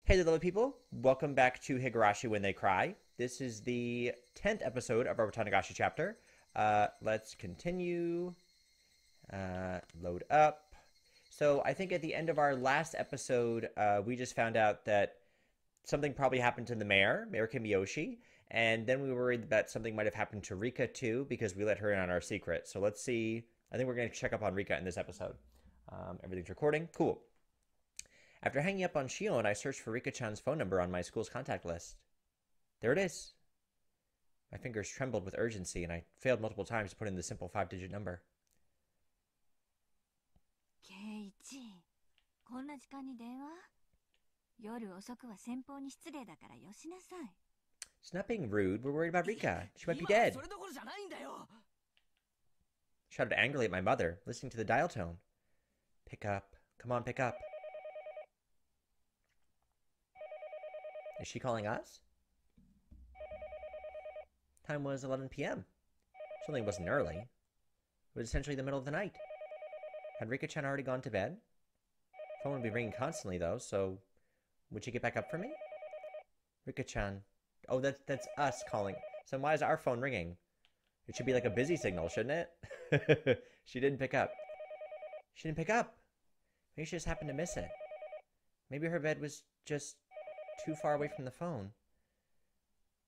Hey there, little people. Welcome back to Higurashi When They Cry. This is the 10th episode of our Watanagashi chapter. Let's continue. Load up. So I think at the end of our last episode, we just found out that something probably happened to the Mayor Kimiyoshi, and then we were worried that something might have happened to Rika too because we let her in on our secret. So let's see. I think we're going to check up on Rika in this episode. Everything's recording. Cool. After hanging up on Shion, I searched for Rika-chan's phone number on my school's contact list. There it is. My fingers trembled with urgency, and I failed multiple times to put in the simple 5-digit number. Keiichi, こんな時間に電話? 夜遅くは先方に失礼だからよしなさい. It's not being rude. We're worried about Rika. She might be dead. Shouted angrily at my mother, listening to the dial tone. Pick up. Come on, pick up. Is she calling us? Time was 11 p.m. Certainly wasn't early. It was essentially the middle of the night. Had Rika-chan already gone to bed? Phone would be ringing constantly, though, so would she get back up for me? Rika-chan. Oh, that's us calling. So why is our phone ringing? It should be like a busy signal, shouldn't it? She didn't pick up. She didn't pick up. Maybe she just happened to miss it. Maybe her bed was just too far away from the phone.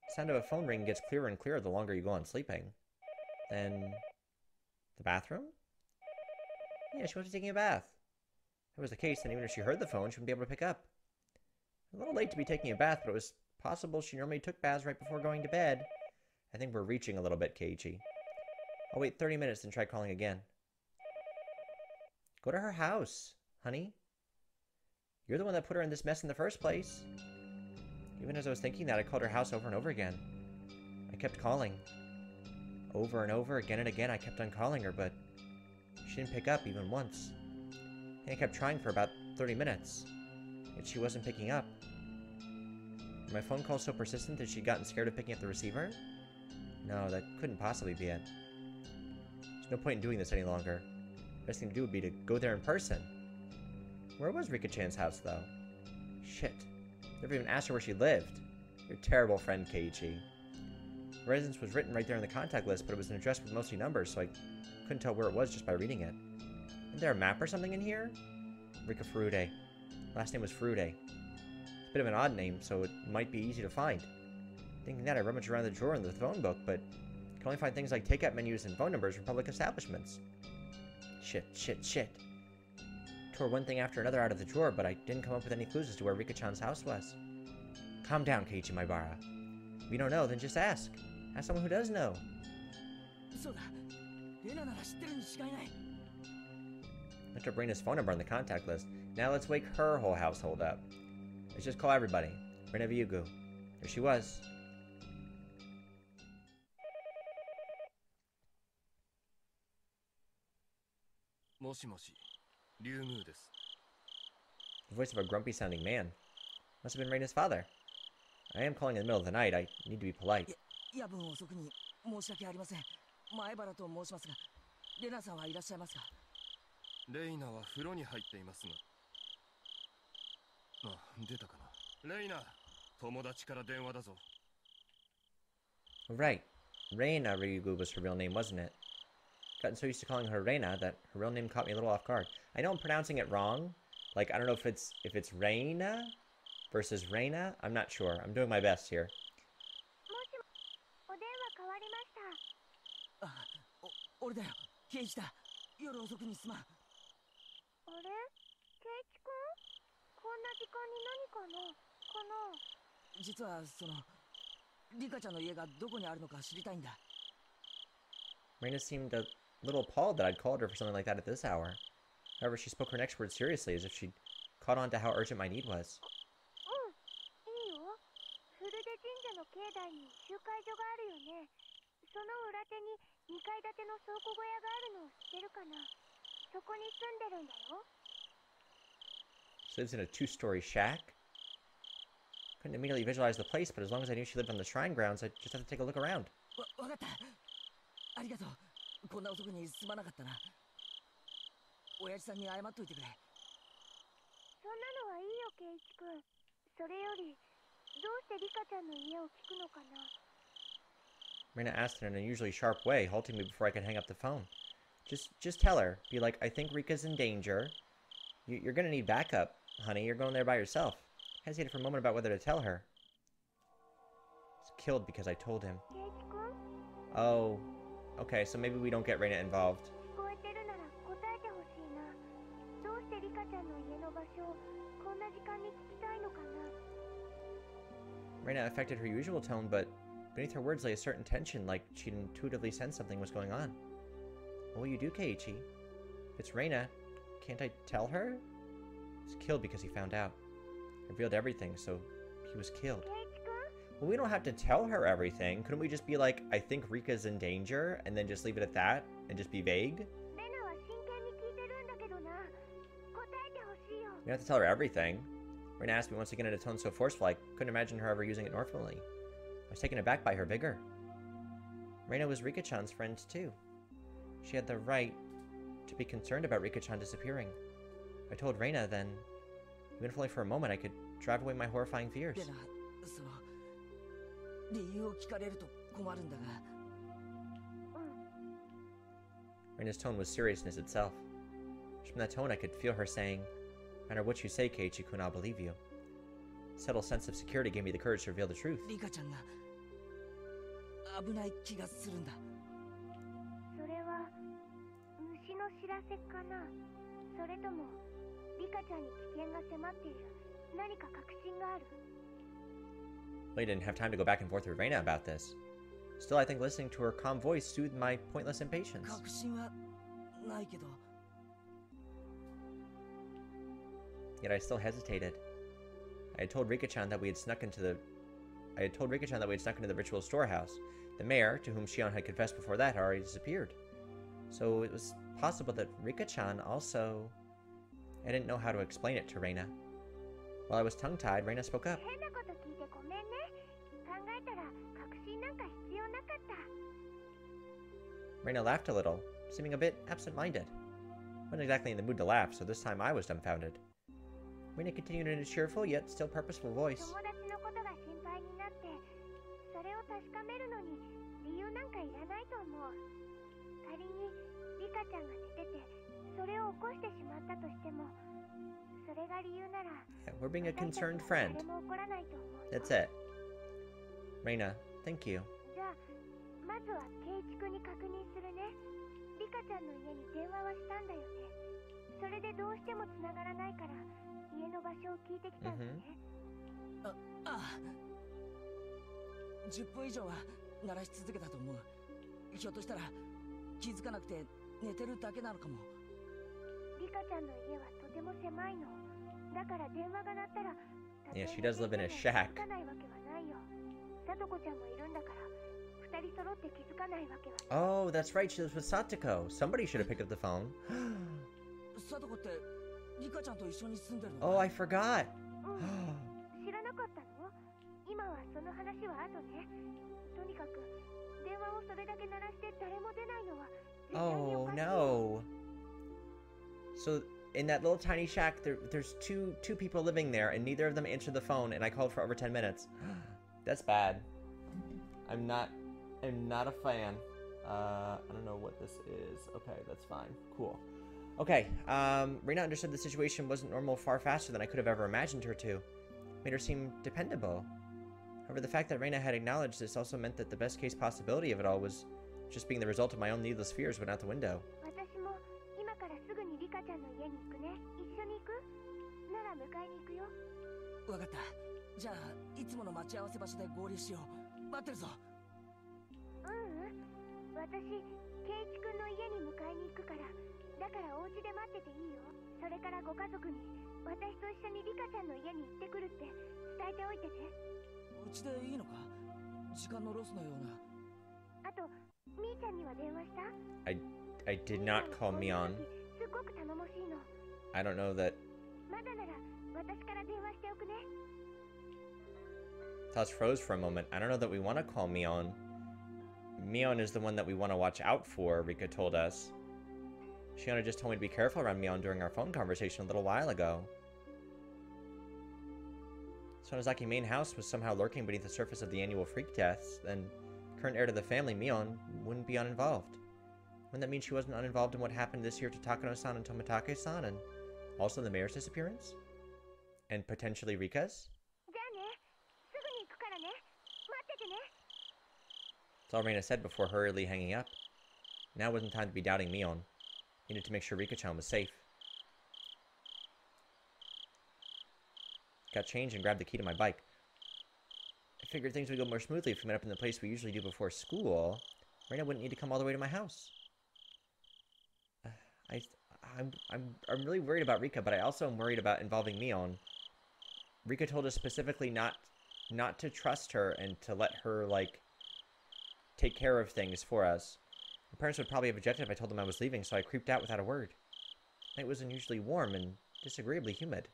The sound of a phone ring gets clearer and clearer the longer you go on sleeping. Then, the bathroom? Yeah, she must be taking a bath. If that was the case, then even if she heard the phone, she wouldn't be able to pick up. A little late to be taking a bath, but it was possible she normally took baths right before going to bed. I think we're reaching a little bit, Keiichi. I'll wait 30 minutes and try calling again. Go to her house, honey. You're the one that put her in this mess in the first place. Even as I was thinking that, I called her house over and over again. I kept calling. Over and over, again and again, I kept on calling her, but she didn't pick up even once. And I kept trying for about 30 minutes, yet she wasn't picking up. Were my phone calls so persistent that she'd gotten scared of picking up the receiver? No, that couldn't possibly be it. There's no point in doing this any longer. The best thing to do would be to go there in person. Where was Rika-chan's house, though? Shit. Never even asked her where she lived. You're a terrible friend, Keiichi. Residence was written right there in the contact list, but it was an address with mostly numbers, so I couldn't tell where it was just by reading it. Isn't there a map or something in here? Rika Furude. Last name was Furude. It's a bit of an odd name, so it might be easy to find. Thinking that, I rummaged around the drawer in the phone book, but I can only find things like takeout menus and phone numbers from public establishments. Shit. Tore one thing after another out of the drawer, but I didn't come up with any clues as to where Rika-chan's house was. Calm down, Keiichi Maibara. If you don't know, then just ask. Ask someone who does know. Let her bring his phone number on the contact list. Now let's wake her whole household up. Let's just call everybody. Rena Vyugu. There she was. The voice of a grumpy-sounding man. Must have been Reina's father. I am calling in the middle of the night. I need to be polite. Right. Reina Ryugu was her real name, wasn't it? Gotten so used to calling her Reina that her real name caught me a little off guard. I know I'm pronouncing it wrong. Like, I don't know if it's Reina versus Reina. I'm not sure. I'm doing my best here. Reina seemed a little appalled that I'd called her for something like that at this hour. However, she spoke her next words seriously, as if she'd caught on to how urgent my need was. She lives in a 2-story shack. Couldn't immediately visualize the place, but as long as I knew she lived on the shrine grounds, I'd just have to take a look around. Reina asked in an unusually sharp way, halting me before I could hang up the phone. Just tell her. Be like, I think Rika's in danger. You're gonna need backup, honey. You're going there by yourself. I hesitated for a moment about whether to tell her. He's killed because I told him. Oh. Okay, so maybe we don't get Reina involved. Reina affected her usual tone, but beneath her words lay a certain tension, like she'd intuitively sensed something was going on. What will you do, Keiichi? If it's Reina, can't I tell her? He's killed because he found out. Revealed everything, so he was killed. Well, we don't have to tell her everything. Couldn't we just be like, I think Rika's in danger, and then just leave it at that, and just be vague? We don't have to tell her everything. Reina asked me once again in a tone so forceful I couldn't imagine her ever using it normally. I was taken aback by her vigor. Reina was Rika-chan's friend too. She had the right to be concerned about Rika-chan disappearing. I told Reina then, even if only for a moment, I could drive away my horrifying fears. Reina's tone was seriousness itself. Just from that tone, I could feel her saying, no matter what you say, Keiichi-kun, I'll believe you. A subtle sense of security gave me the courage to reveal the truth. Well, I didn't have time to go back and forth with Reina about this. Still, I think listening to her calm voice soothed my pointless impatience. Yet I still hesitated. I had told Rika-chan that we had snuck into the ritual storehouse. The mayor, to whom Shion had confessed before that, had already disappeared. So it was possible that Rika-chan also... I didn't know how to explain it to Reina. While I was tongue-tied, Reina spoke up. Reina laughed a little, seeming a bit absent-minded. I wasn't exactly in the mood to laugh, so this time I was dumbfounded. Reina continued in a cheerful, yet still purposeful voice. Yeah, we're being a concerned friend. That's it. Reina, thank you. Yeah, she does live in a shack. Oh, that's right, she lives with Satoko. Somebody should have picked up the phone. Oh, I forgot. Oh, no. So, in that little tiny shack, there's two people living there, and neither of them answered the phone, and I called for over 10 minutes. That's bad. I'm not a fan. I don't know what this is. Okay, that's fine. Cool. Okay, Reina understood the situation wasn't normal far faster than I could have ever imagined her to. Made her seem dependable. However, the fact that Reina had acknowledged this also meant that the best case possibility of it all was just being the result of my own needless fears went out the window. I did not call Mion. I don't know that... Toss froze for a moment. I don't know that we want to call Mion. Mion is the one that we want to watch out for, Rika told us. Shiona just told me to be careful around Mion during our phone conversation a little while ago. Sonozaki main house was somehow lurking beneath the surface of the annual freak deaths, then current heir to the family, Mion, wouldn't be uninvolved. Wouldn't that mean she wasn't uninvolved in what happened this year to Takano-san and Tomitake-san, and also the mayor's disappearance? And potentially Rika's? That's all Reina said before hurriedly hanging up. Now wasn't time to be doubting Mion. Needed to make sure Rika-chan was safe. Got changed and grabbed the key to my bike. I figured things would go more smoothly if we met up in the place we usually do before school. Reina wouldn't need to come all the way to my house. I'm really worried about Rika, but I also am worried about involving Mion. Rika told us specifically not to trust her and to let her, like, take care of things for us. My parents would probably have objected if I told them I was leaving, so I creeped out without a word. The night was unusually warm and disagreeably humid.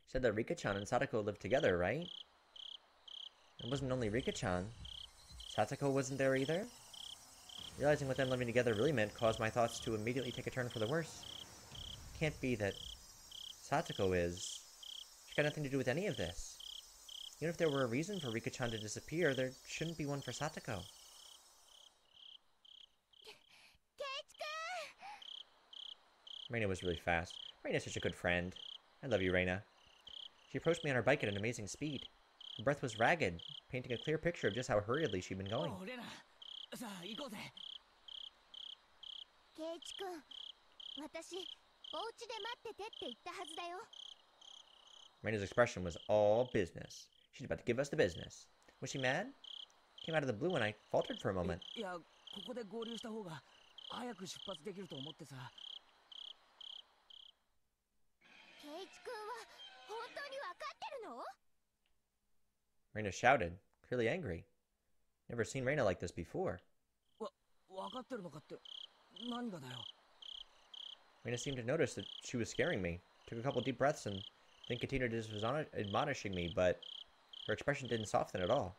Said that Rika-chan and Satoko lived together, right? It wasn't only Rika-chan. Satoko wasn't there either? Realizing what them living together really meant caused my thoughts to immediately take a turn for the worse. Can't be that Satoko is... She got nothing to do with any of this. Even if there were a reason for Rika-chan to disappear, there shouldn't be one for Satoko. Reina was really fast. Reina's such a good friend. I love you, Reina. She approached me on her bike at an amazing speed. Her breath was ragged, painting a clear picture of just how hurriedly she'd been going. Reina's expression was all business. She's about to give us the business. Was she mad? Came out of the blue and I faltered for a moment. Reina shouted, clearly angry. Never seen Reina like this before. Reina seemed to notice that she was scaring me, took a couple deep breaths, and then continued admonishing me, but her expression didn't soften at all.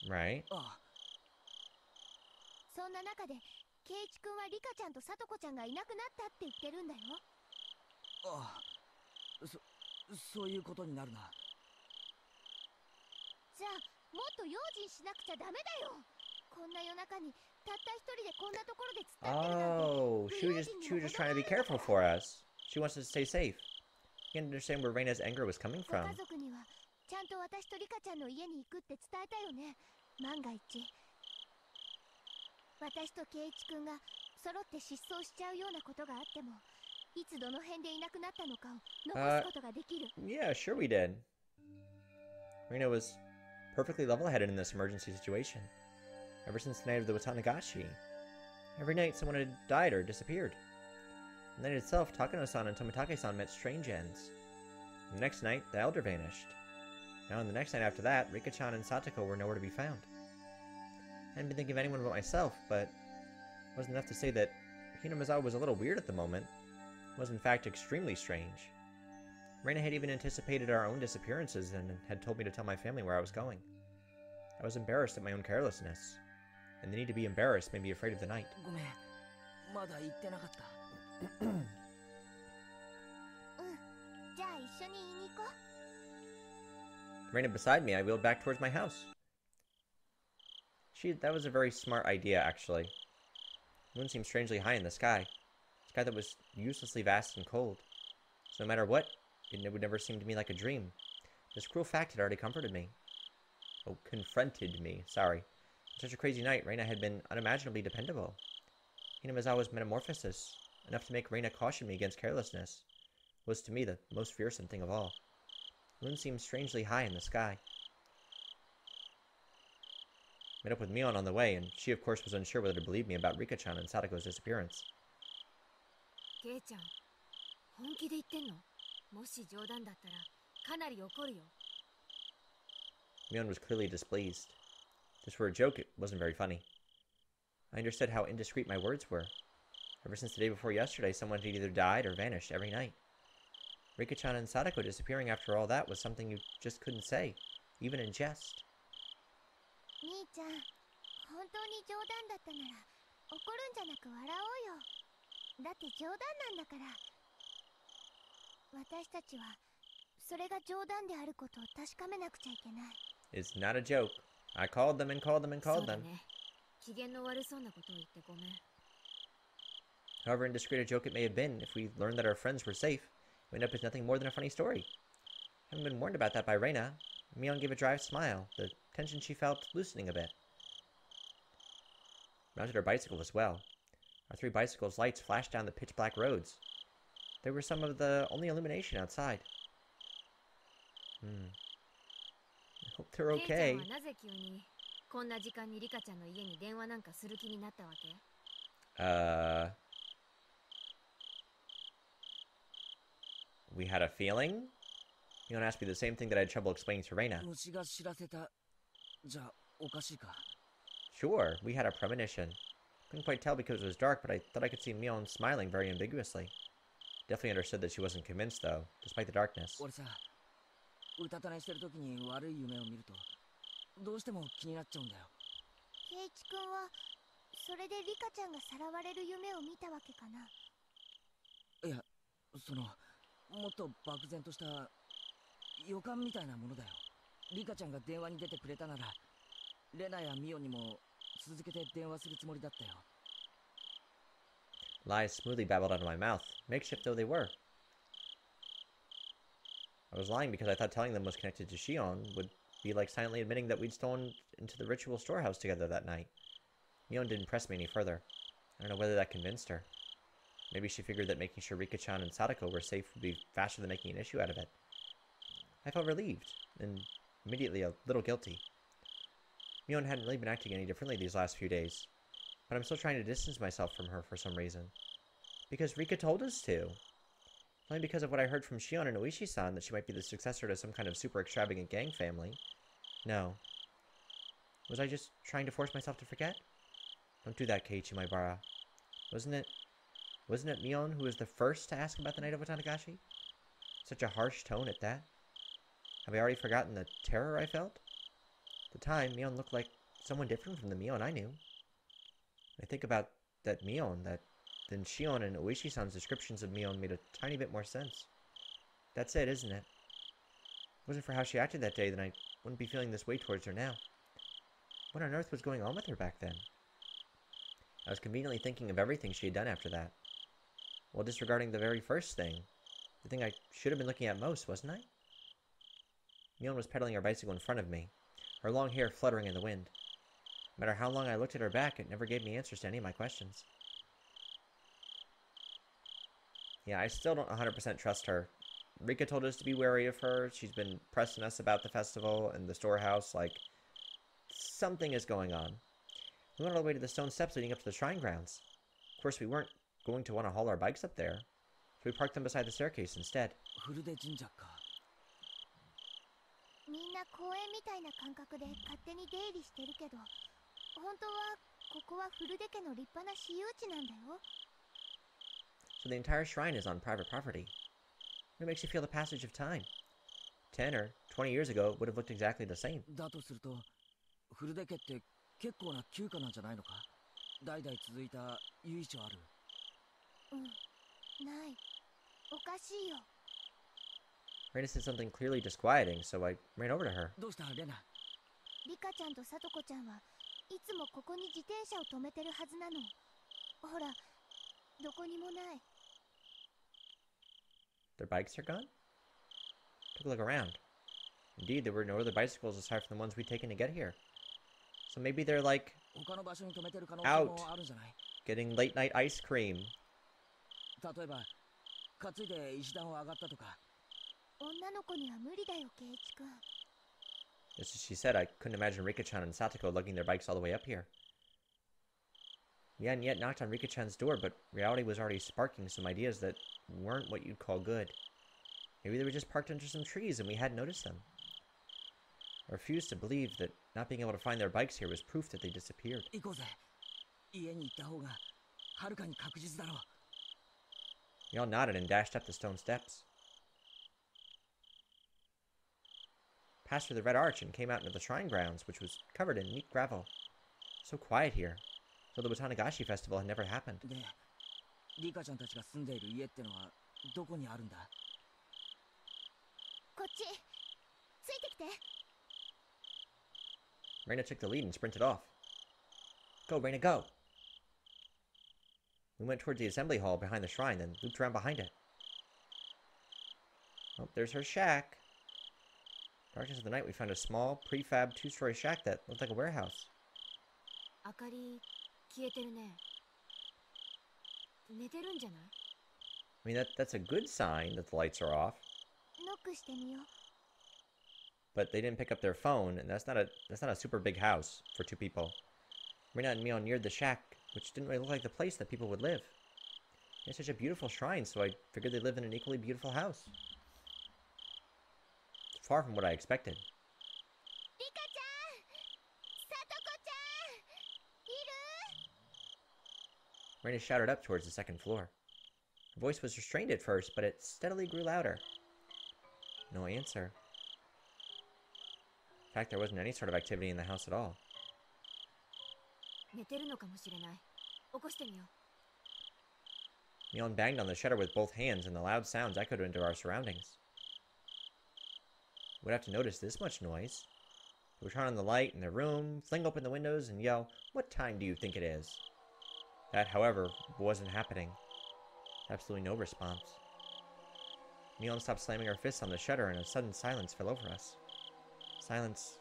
Right. Oh, she was just trying to be careful for us. She wants us to stay safe. You can't understand where Reina's anger was coming from. Yeah, sure we did. Reina was perfectly level-headed in this emergency situation. Ever since the night of the Watanagashi. Every night someone had died or disappeared. The night itself, Takano-san and Tomitake-san met strange ends. The next night, the elder vanished. Now, on the next night after that, Rika-chan and Satoko were nowhere to be found. I hadn't been thinking of anyone but myself, but it wasn't enough to say that Hinamizawa was a little weird at the moment. It was in fact extremely strange. Reina had even anticipated our own disappearances and had told me to tell my family where I was going. I was embarrassed at my own carelessness, and the need to be embarrassed made me afraid of the night. Reina beside me, I wheeled back towards my house. That was a very smart idea, actually. The moon seemed strangely high in the sky. A sky that was uselessly vast and cold. So no matter what, it would never seem to me like a dream. This cruel fact had already comforted me. Oh, confronted me, sorry. On such a crazy night, Reina had been unimaginably dependable. Hinamizawa's metamorphosis, enough to make Reina caution me against carelessness, was to me the most fearsome thing of all. The moon seemed strangely high in the sky. Met up with Mion on the way, and she of course was unsure whether to believe me about Rika-chan and Satoko's disappearance. Mion was clearly displeased. If this were a joke, it wasn't very funny. I understood how indiscreet my words were. Ever since the day before yesterday, someone had either died or vanished every night. Rika-chan and Satoko disappearing after all that was something you just couldn't say, even in jest. 本当に冗談だったなら怒るんじゃなく笑おうよ。だって冗談なんだから。私たちはそれが冗談であることを確かめなくちゃいけない。 It's not a joke. I called them and called them and そう called だ them. ね。機嫌の悪そうなことを言ってごめん。 However indiscreet a joke it may have been, if we learned that our friends were safe, it would end up as nothing more than a funny story. Having been warned about that by Reina, Mion gave a dry smile, the tension she felt loosening a bit. We mounted our bicycle as well. Our 3 bicycles' lights flashed down the pitch-black roads. They were some of the only illumination outside. I hope they're ケイちゃん okay. はなぜ急にこんな時間にリカちゃんの家に電話なんかする気になったわけ？ We had a feeling? You don't ask me the same thing that I had trouble explaining to Reina. 虫が知らせた。じゃあ、おかしいか。 Sure, we had a premonition. Couldn't quite tell because it was dark, but I thought I could see Mion smiling very ambiguously. Definitely understood that she wasn't convinced, though, despite the darkness. 俺さ、うたた寝してる時に悪い夢を見ると、どうしても気になっちゃうんだよ。ケイチ君はそれでリカちゃんがさらわれる夢を見たわけかな。いや、もっと漠然とした予感みたいなものだよ。リカちゃんが電話に出てくれたなら、レナやミオにも続けて電話するつもりだったよ。Lies smoothly babbled out of my mouth, makeshift though they were. I was lying because I thought telling them was connected to Shion would be like silently admitting that we'd stolen into the ritual storehouse together that night. Mion didn't press me any further. I don't know whether that convinced her. Maybe she figured that making sure Rika-chan and Sadako were safe would be faster than making an issue out of it. I felt relieved, and immediately a little guilty. Mion hadn't really been acting any differently these last few days, but I'm still trying to distance myself from her for some reason. Because Rika told us to. Only because of what I heard from Shion and Oishi-san that she might be the successor to some kind of super extravagant gang family. No. Was I just trying to force myself to forget? Don't do that, Keiichi Maibara. Wasn't it Mion who was the first to ask about the night of Watanagashi? Such a harsh tone at that. Have I already forgotten the terror I felt? At the time, Mion looked like someone different from the Mion I knew. I think about that Mion, then Shion and Oishi-san's descriptions of Mion made a tiny bit more sense. That's it, isn't it? If it wasn't for how she acted that day, then I wouldn't be feeling this way towards her now. What on earth was going on with her back then? I was conveniently thinking of everything she had done after that. While disregarding the very first thing. The thing I should have been looking at most, wasn't I? Mion was pedaling her bicycle in front of me, her long hair fluttering in the wind. No matter how long I looked at her back, it never gave me answers to any of my questions. Yeah, I still don't 100% trust her. Rika told us to be wary of her. She's been pressing us about the festival and the storehouse, like, something is going on. We went all the way to the stone steps leading up to the shrine grounds. Of course, we weren't going to want to haul our bikes up there, so we parked them beside the staircase instead. フルデ神社か。みんな公園みたいな感覚で勝手に出入りしてるけど、本当はここはフルデ家の立派な私有地なんだよ。 So the entire shrine is on private property. It makes you feel the passage of time. 10 or 20 years ago, it would have looked exactly the same. だとすると、フルデ家って結構な旧家なんじゃないのか。代々続いた由緒ある。ない。おかしいよ。 Reina said something clearly disquieting, so I ran over to her. どうしたレナ？リカちゃんとサトコちゃんはいつもここに自転車を止めてるはずなの。ほら、どこにもない。 Their bikes are gone? Took a look around. Indeed, there were no other bicycles aside from the ones we'd taken to get here. So maybe they're like 他の場所に止めてる可能性もあるんじゃない？ getting late night ice cream. 例えば、担いで石段を上がったとか。女の子には無理だよ、ケイチ君。 Just as she said, I couldn't imagine Rika-chan and Satoko lugging their bikes all the way up here. We hadn't yet knocked on Rika-chan's door, but reality was already sparking some ideas that weren't what you'd call good. Maybe they were just parked under some trees and we hadn't noticed them. I refused to believe that not being able to find their bikes here was proof that they disappeared. 行こうぜ。家に行った方がはるかに確実だろう。 We all nodded and dashed up the stone steps. Passed through the red arch and came out into the shrine grounds, which was covered in neat gravel. So quiet here. So the Watanagashi festival had never happened. で、リカちゃんたちが住んでいる家ってのはどこにあるんだ？こっちついてきて。 Reina took the lead and sprinted off. Go, Reina, go! We went towards the assembly hall behind the shrine, then looped around behind it. Oh, there's her shack. Darkness of the night, we found a small, prefab two-story shack that looked like a warehouse. 明かり消えてるね。寝てるんじゃない？ I mean, that's a good sign that the lights are off. ノックしてみよう。 But they didn't pick up their phone, and that's not a super big house for two people. Reina and Mion neared the shack, which didn't really look like the place that people would live. It's such a beautiful shrine, so I figured they lived in an equally beautiful house. It's far from what I expected. リカちゃん、さとこちゃん、いる？ Reina shouted up towards the second floor. Her voice was restrained at first, but it steadily grew louder. No answer. In fact, there wasn't any sort of activity in the house at all. 寝てるのかもしれない。起こしてみよう。 Mion banged on the shutter with both hands, and the loud sounds echoed into our surroundings. We'd have to notice this much noise. We would turn on the light in the room, fling open the windows, and yell, "What time do you think it is?" That, however, wasn't happening. Absolutely no response. Mion stopped slamming her fists on the shutter, and a sudden silence fell over us. Silence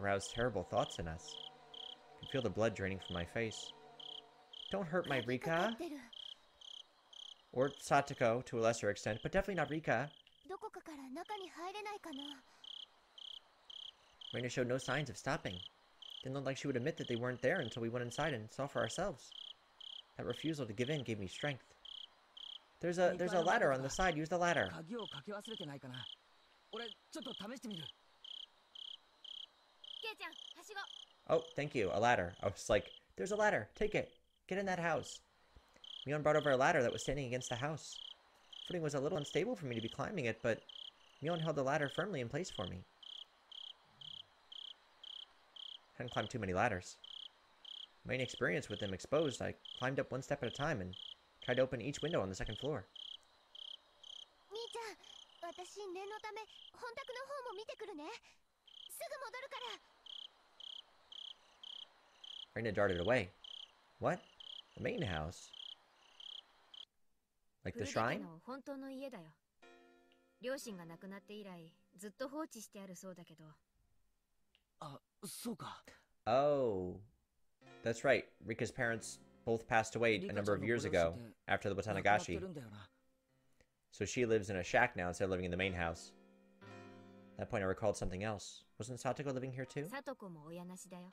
aroused terrible thoughts in us. I could feel the blood draining from my face. Don't hurt my 鍵かか Rika. ってる。 Or Satoko, to a lesser extent, but definitely not Rika. どこかから中に入れないかな。 Reina showed no signs of stopping. Didn't look like she would admit that they weren't there until we went inside and saw for ourselves. That refusal to give in gave me strength. There's a ladder on the side. Use the ladder. 鍵をかけ忘れてないかな。俺ちょっと試してみる。ケイちゃん、はしご。 Oh, thank you. A ladder. I was like, there's a ladder. Take it. Get in that house. Mion brought over a ladder that was standing against the house. Footing was a little unstable for me to be climbing it, but Mion held the ladder firmly in place for me. Hadn't climbed too many ladders. My inexperience with them exposed, I climbed up one step at a time and tried to open each window on the second floor. 兄ちゃん、私念のため本宅の方も見てくるね。すぐ戻るから。 Reina darted away. What? The main house? Like プ the ルデカ shrine? の本当の家だよ。両親が亡くなって以来、ずっと放置してあるそうだけど。あ、そうか。 Oh. That's right. Rika's parents both passed away a number of years ago after the 亡くなって Watanagashi. るんだよな。 So she lives in a shack now instead of living in the main house. At that point I recalled something else. Wasn't Satoko living here too? さとこも親なしだよ。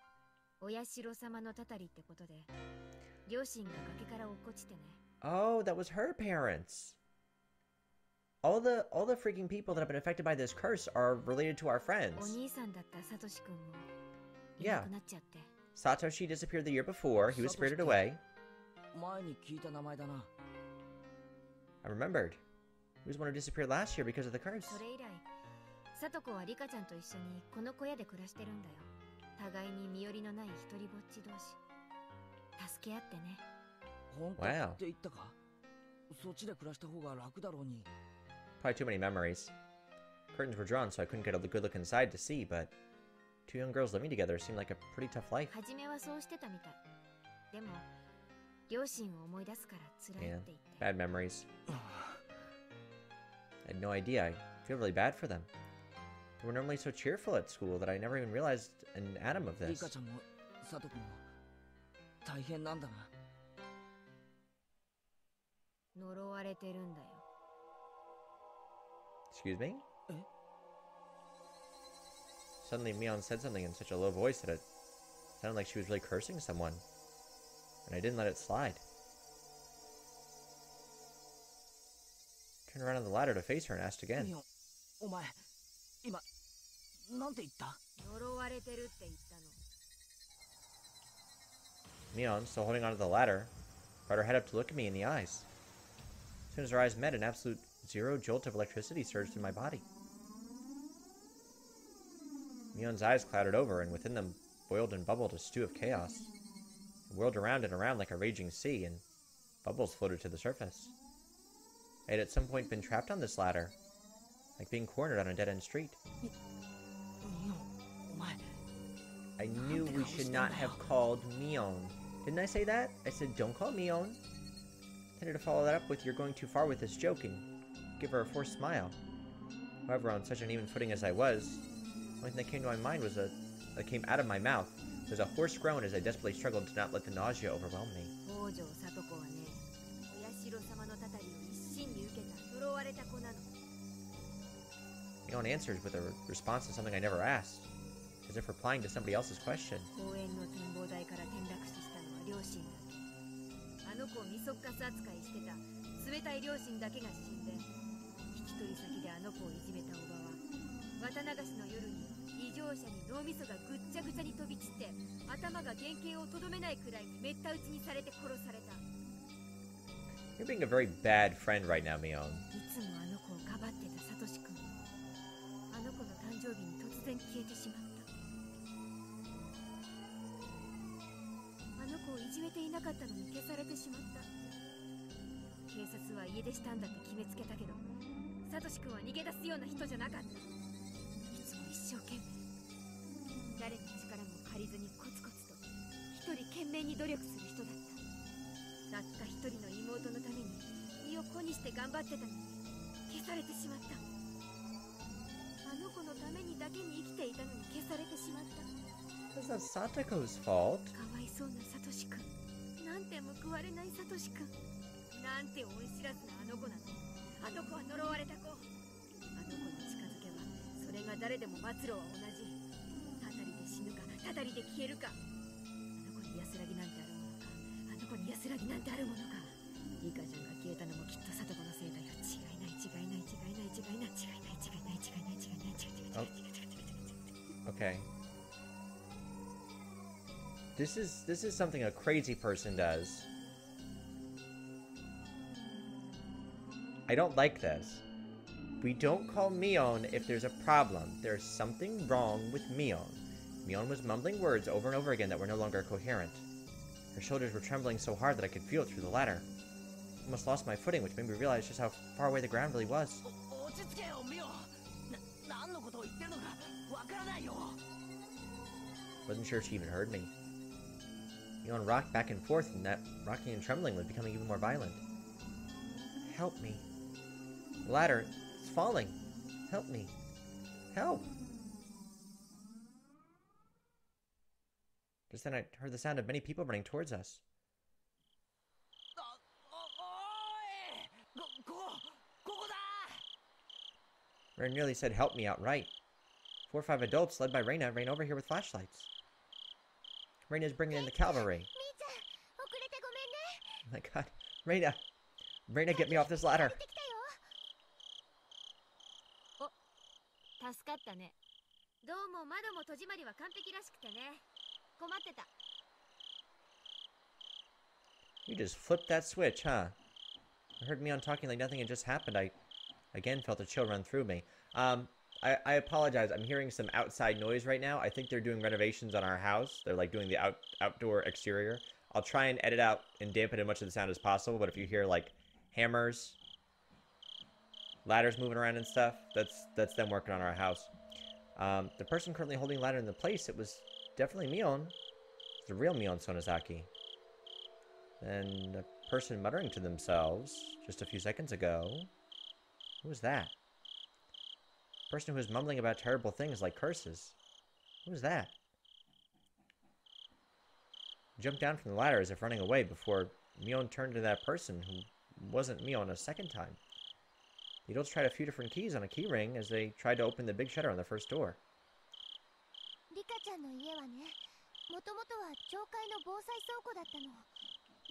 Oyashiro-samaのたたりってことで、両親が崖から落っこちてね。 Oh, that was her parents. All the freaking people that have been affected by this curse are related to our お friends. 兄さんだったサトシ君もい Yeah. なくなっちゃって。 Satoshi disappeared the year before. He was spirited away. 前に聞いた名前だな。 I remembered. He was the one who disappeared last year because of the curse. それ以来、サトコはリカちゃんと一緒にこの小屋で暮らしてるんだよ。互いに身寄りのない一人ぼっち同士。助け合ってね。本当 Wow. って言ったか？そっちで暮らした方が楽だろうに。 Probably too many memories. Curtains were drawn, so I couldn't get a good look inside to see, but two young girls living together seemed like a pretty tough life. 初めはそうしてたみたい。でも、両親を思い出すから辛い Yeah, って言って。 bad memories. I had no idea. I feel really bad for them. They were normally so cheerful at school that I never even realized an atom of リ this. カちゃんもサトコも大変なんだな。呪われてるんだよ。 Excuse me? Eh? Suddenly Mion said something in such a low voice that it sounded like she was really cursing someone. And I didn't let it slide. Turned around on the ladder to face her and asked again. ミオン、お前、今、なんて言った？呪われてるって言ったの。 Mion, still holding onto the ladder, brought her head up to look at me in the eyes. As soon as our eyes met, an absolute zero jolt of electricity surged through my body. Mion's eyes clouded over, and within them boiled and bubbled a stew of chaos. It whirled around and around like a raging sea, and bubbles floated to the surface. I had at some point been trapped on this ladder, like being cornered on a dead-end street. I knew we should not have called Mion. Didn't I say that? I said, don't call Mion. I tended to follow that up with, you're going too far with this joke, and give her a forced smile. However, on such an even footing as I was, the only thing that came to my mind was that came out of my mouth was a hoarse groan as I desperately struggled to not let the nausea overwhelm me. Mion answers with a response to something I never asked, as if replying to somebody else's question. Watanagashiの夜に異常者に脳みそがぐっちゃぐちゃに飛び散って頭が原型をとどめないくらいめった打ちにされて殺された。 You're being a very bad friend right now, Mion. いつもあの子をかばってたサトシ君。あの子の誕生日に突然消えてしまった。あの子をいじめていなかったのに消されてしまった。警察は家出したんだって決めつけたけど、サトシ君は逃げ出すような人じゃなかった。一生懸命誰の力も借りずにコツコツと一人懸命に努力する人だった。たった一人の妹のために身を粉にして頑張ってたのに消されてしまった。あの子のためにだけに生きていたのに消されてしまった。 Is that Satoko's fault? かわいそうなサトシ君。なんて報われないサトシ君。なんて恩知らずなあの子なの。あの子は呪われた子。あの子に近づけばそれが誰でも末路は同じ。たたりで死ぬかたたりで消えるか。あの子に安らぎなんてあるものか。あの子に安らぎなんてあるものか。リカちゃんが消えたのもきっとサトコのせいだよ。違いない違いない違いない違いない違いない違いない違いない違いない違いない違いない違いない違いない。 Okay. This is something a crazy person does. I don't like this. We don't call Mion if there's a problem. There's something wrong with Mion. Mion was mumbling words over and over again that were no longer coherent. Her shoulders were trembling so hard that I could feel it through the ladder. I almost lost my footing, which made me realize just how far away the ground really was. Wasn't sure if she even heard me. Mion rocked back and forth, and that rocking and trembling was becoming even more violent. Help me. The ladder, it's falling. Help me. Help! Just then I heard the sound of many people running towards us. Ren nearly said help me outright. 4 or 5 adults, led by Reina, ran over here with flashlights. Reina's bringing in the cavalry. Oh my god. Reina! Reina, get me off this ladder! 助かったね。どうも窓も戸締まりは完璧らしくてね。困ってた。 You just flipped that switch, huh? I heard Mion talking like nothing had just happened. I again felt a chill run through me. I apologize. I'm hearing some outside noise right now. I think they're doing renovations on our house. They're like doing the outdoor exterior. I'll try and edit out and dampen as much of the sound as possible, but if you hear like hammers, ladders moving around and stuff, that's them working on our house. The person currently holding the ladder in the place, it was definitely Mion. It's the real Mion Sonozaki. Then a person muttering to themselves just a few seconds ago. Who was that? A person who was mumbling about terrible things like curses. Who was that? He jumped down from the ladder as if running away before Mion turned to that person who wasn't Mion a second time. The adults tried a few different keys on a key ring as they tried to open the big shutter on the first door. リカちゃんの家はね、もともとは教会の防災倉庫だったの。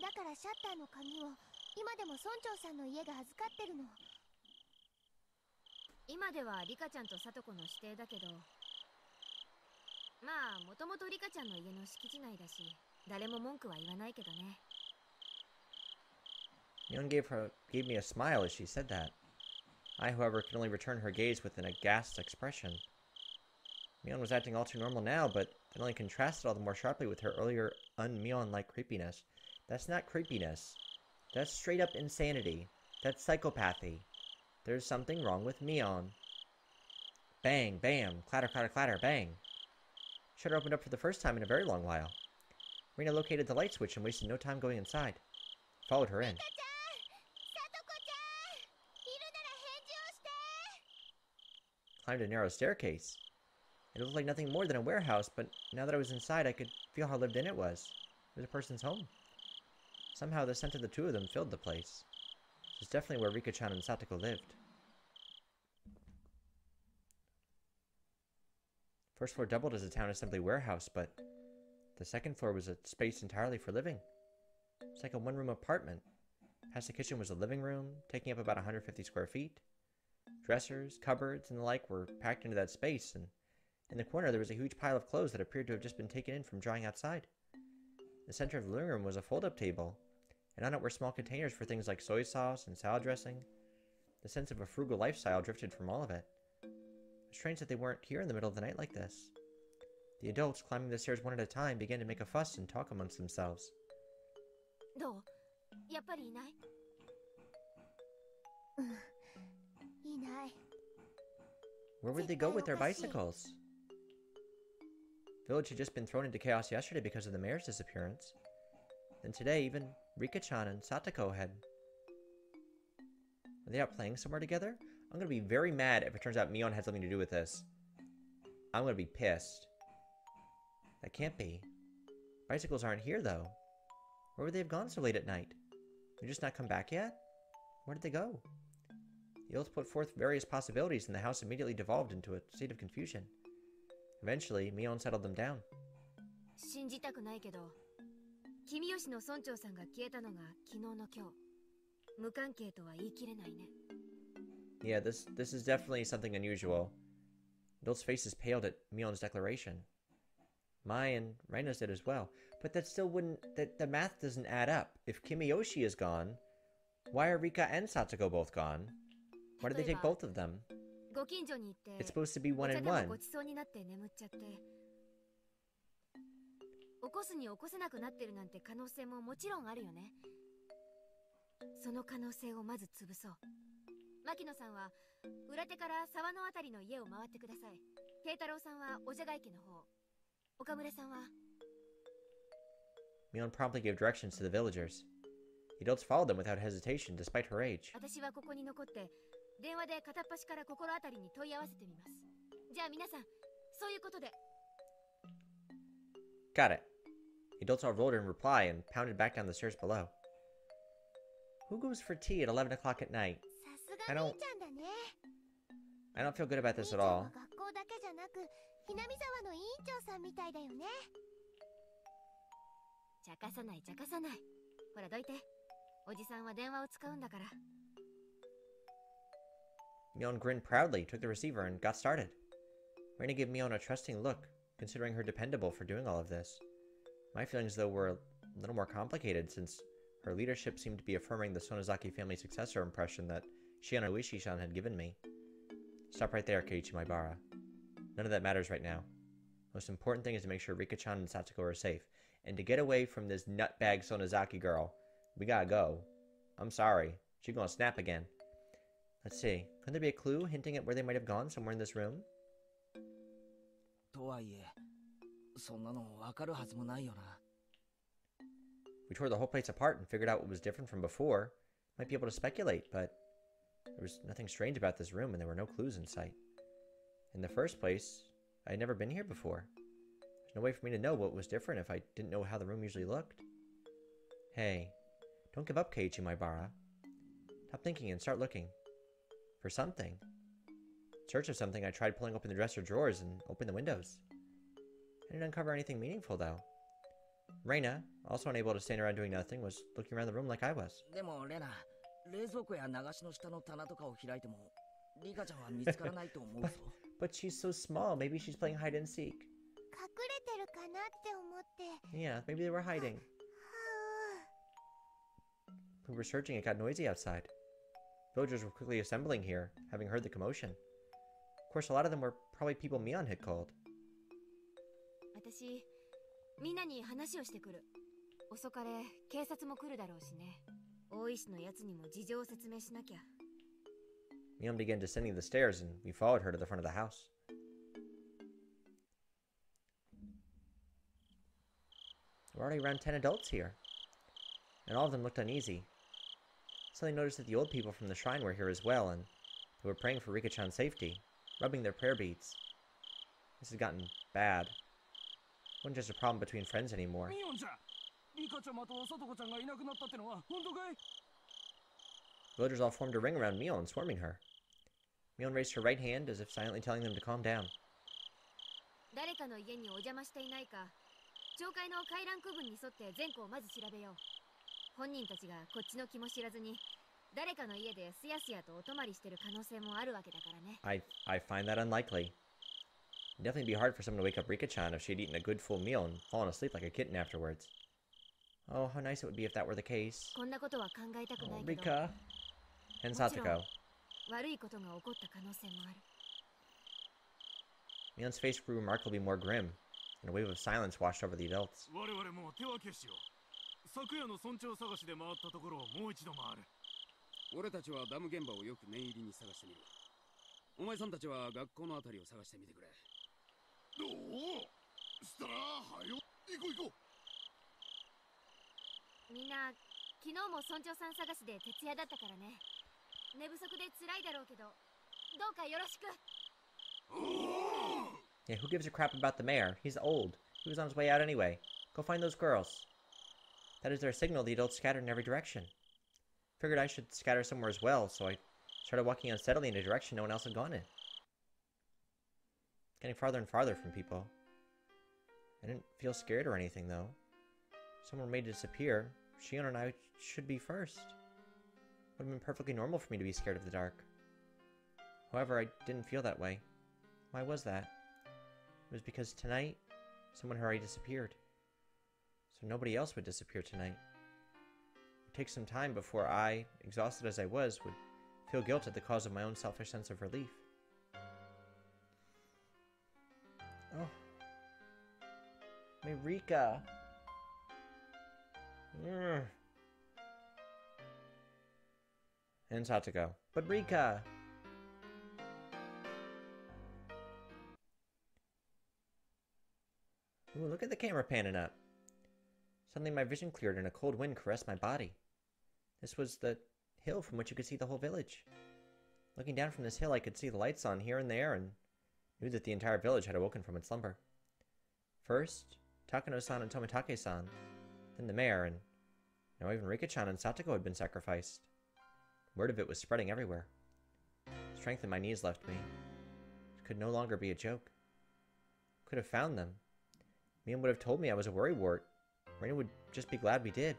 だからシャッターの鍵を今でも村長さんの家が預かってるの。今ではリカちゃんとサトコの指定だけど、まあもともとリカちゃんの家の敷地内だし、誰も文句は言わないけどね。Mion gave me a smile as she said that. I, however, could only return her gaze with an aghast expression. Mion was acting all too normal now, but it only contrasted all the more sharply with her earlier un-Mion-like creepiness. That's not creepiness. That's straight up insanity. That's psychopathy. There's something wrong with Mion. Bang, bam, clatter, clatter, clatter, bang. Shutter opened up for the first time in a very long while. Rena located the light switch and wasted no time going inside. Followed her in. Climbed a narrow staircase. It looked like nothing more than a warehouse, but now that I was inside, I could feel how lived in it was. It was a person's home. Somehow, the scent of the two of them filled the place. This is definitely where Rika-chan and Satoko lived. First floor doubled as a town assembly warehouse, but the second floor was a space entirely for living. It's like a one-room apartment. Past the kitchen was a living room, taking up about 150 square feet. Dressers, cupboards, and the like were packed into that space, and in the corner there was a huge pile of clothes that appeared to have just been taken in from drying outside. The center of the living room was a fold-up table, and on it were small containers for things like soy sauce and salad dressing. The sense of a frugal lifestyle drifted from all of it. It was strange that they weren't here in the middle of the night like this. The adults, climbing the stairs one at a time, began to make a fuss and talk amongst themselves. Where would they go with their bicycles? Village had just been thrown into chaos yesterday because of the mayor's disappearance. And today, even Rika-chan and Satoko had... Are they out playing somewhere together? I'm gonna be very mad if it turns out Mion had something to do with this. I'm gonna be pissed. That can't be. Bicycles aren't here, though. Where would they have gone so late at night? Did they just not come back yet? Where did they go? The adults put forth various possibilities, and the house immediately devolved into a state of confusion. Eventually, Mion settled them down. Yeah, this is definitely something unusual. Adults' faces paled at Mion's declaration. Mai and Reina's did as well. But that still wouldn't... the math doesn't add up. If Kimiyoshi is gone, why are Rika and Satoko both gone? Why did they take both of them? It's supposed to be 1 and 1. Mion promptly gave directions to the villagers. The adults followed them without hesitation, despite her age. Got it. The adults all rolled in reply and pounded back down the stairs below. Who goes for tea at 11 o'clock at night? I don't feel good about this at all. Mion grinned proudly, took the receiver, and got started. Reina gave Mion a trusting look, considering her dependable for doing all of this. My feelings, though, were a little more complicated, since her leadership seemed to be affirming the Sonozaki family successor impression that Shiano Ueshi-san had given me. Stop right there, Keiichi Maibara. None of that matters right now. Most important thing is to make sure Rika-chan and Satoko are safe, and to get away from this nutbag Sonozaki girl. We gotta go. I'm sorry. She's gonna snap again. Let's see. Couldn't there be a clue hinting at where they might have gone somewhere in this room? We tore the whole place apart and figured out what was different from before. Might be able to speculate, but there was nothing strange about this room and there were no clues in sight. In the first place, I had never been here before. There's no way for me to know what was different if I didn't know how the room usually looked. Hey, don't give up, Keiichi Maibara. Stop thinking and start looking. For something. In search of something, I tried pulling open the dresser drawers and opened the windows. I didn't uncover anything meaningful, though. Reina, also unable to stand around doing nothing, was looking around the room like I was. But she's so small, maybe she's playing hide and seek. Yeah, maybe they were hiding. We were searching, it got noisy outside. Villagers were quickly assembling here, having heard the commotion. Of course, a lot of them were probably people Mion had called. 私みんなに話をしてくる。遅かれ警察も来るだろうしね。大石のやつにも事情を説明しなきゃ。Mion began descending the stairs, and we followed her to the front of the house. There were already around 10 adults here, and all of them looked uneasy. Suddenly noticed that the old people from the shrine were here as well, and they were praying for Rika-chan's safety, rubbing their prayer beads. This had gotten bad. It wasn't just a problem between friends anymore. Villagers all formed a ring around Mion, swarming her. Mion raised her right hand as if silently telling them to calm down. 誰かの家にお邪魔していないか、町会の回覧区分に沿って全校をまず調べよう。本人たちがこっちの気も知らずに誰かの家ですやすやとお泊まりしてる可能性もあるわけだからね。I find that unlikely. It'd definitely be hard for someone to wake up Rika-chan if she had eaten a good full meal and fallen asleep like a kitten afterwards. Oh, how nice it would be if that were the case. こんなことは考えたくない Oh, けど。 Rika and Satoko. 悪いことが起こった可能性もある。Mion's face grew remarkably more grim, and a wave of silence washed over the adults. 我々も手分けしよう。昨夜の村長探しで回ったところをもう一度回る。俺たちはダム現場をよく念入りに探してみる。お前さんたちは学校のあたりを探してみてくれ。おお、したらはよ、行こう行こう。みんな昨日も村長さん探しで徹夜だったからね。寝不足で辛いだろうけど、どうかよろしく。Yeah, who gives a crap about the mayor? He's old. He was on his way out anyway. Go find those girls. That is their signal. The adults scattered in every direction. Figured I should scatter somewhere as well, so I started walking unsteadily in a direction no one else had gone in. Getting farther and farther from people. I didn't feel scared or anything, though. Someone were made to disappear. Shion and I should be first. It would have been perfectly normal for me to be scared of the dark. However, I didn't feel that way. Why was that? It was because tonight, someone had already disappeared. So nobody else would disappear tonight. It would take some time before I, exhausted as I was, would feel guilt at the cause of my own selfish sense of relief. Oh. My Rika. And Satoko. But Rika! Ooh, look at the camera panning up. Suddenly my vision cleared and a cold wind caressed my body. This was the hill from which you could see the whole village. Looking down from this hill, I could see the lights on here and there and knew that the entire village had awoken from its slumber. First, Takano-san and Tomitake-san, then the mayor, and now even Rika-chan and Satoko had been sacrificed. Word of it was spreading everywhere. Strength in my knees left me. It could no longer be a joke. Could have found them. Mion would have told me I was a worrywart. Reina would just be glad we did.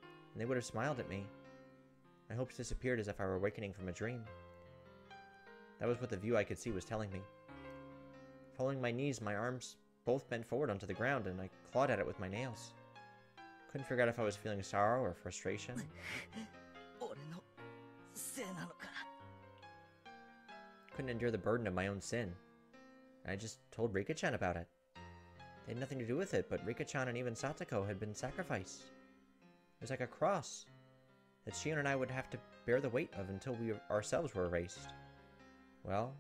And they would have smiled at me. My hopes disappeared as if I were awakening from a dream. That was what the view I could see was telling me. Following my knees, my arms both bent forward onto the ground, and I clawed at it with my nails. Couldn't figure out if I was feeling sorrow or frustration. Couldn't endure the burden of my own sin. I just told Rika-chan about it. They had nothing to do with it, but Rika-chan and even Satoko had been sacrificed. It was like a cross that Shion and I would have to bear the weight of until we ourselves were erased. Well,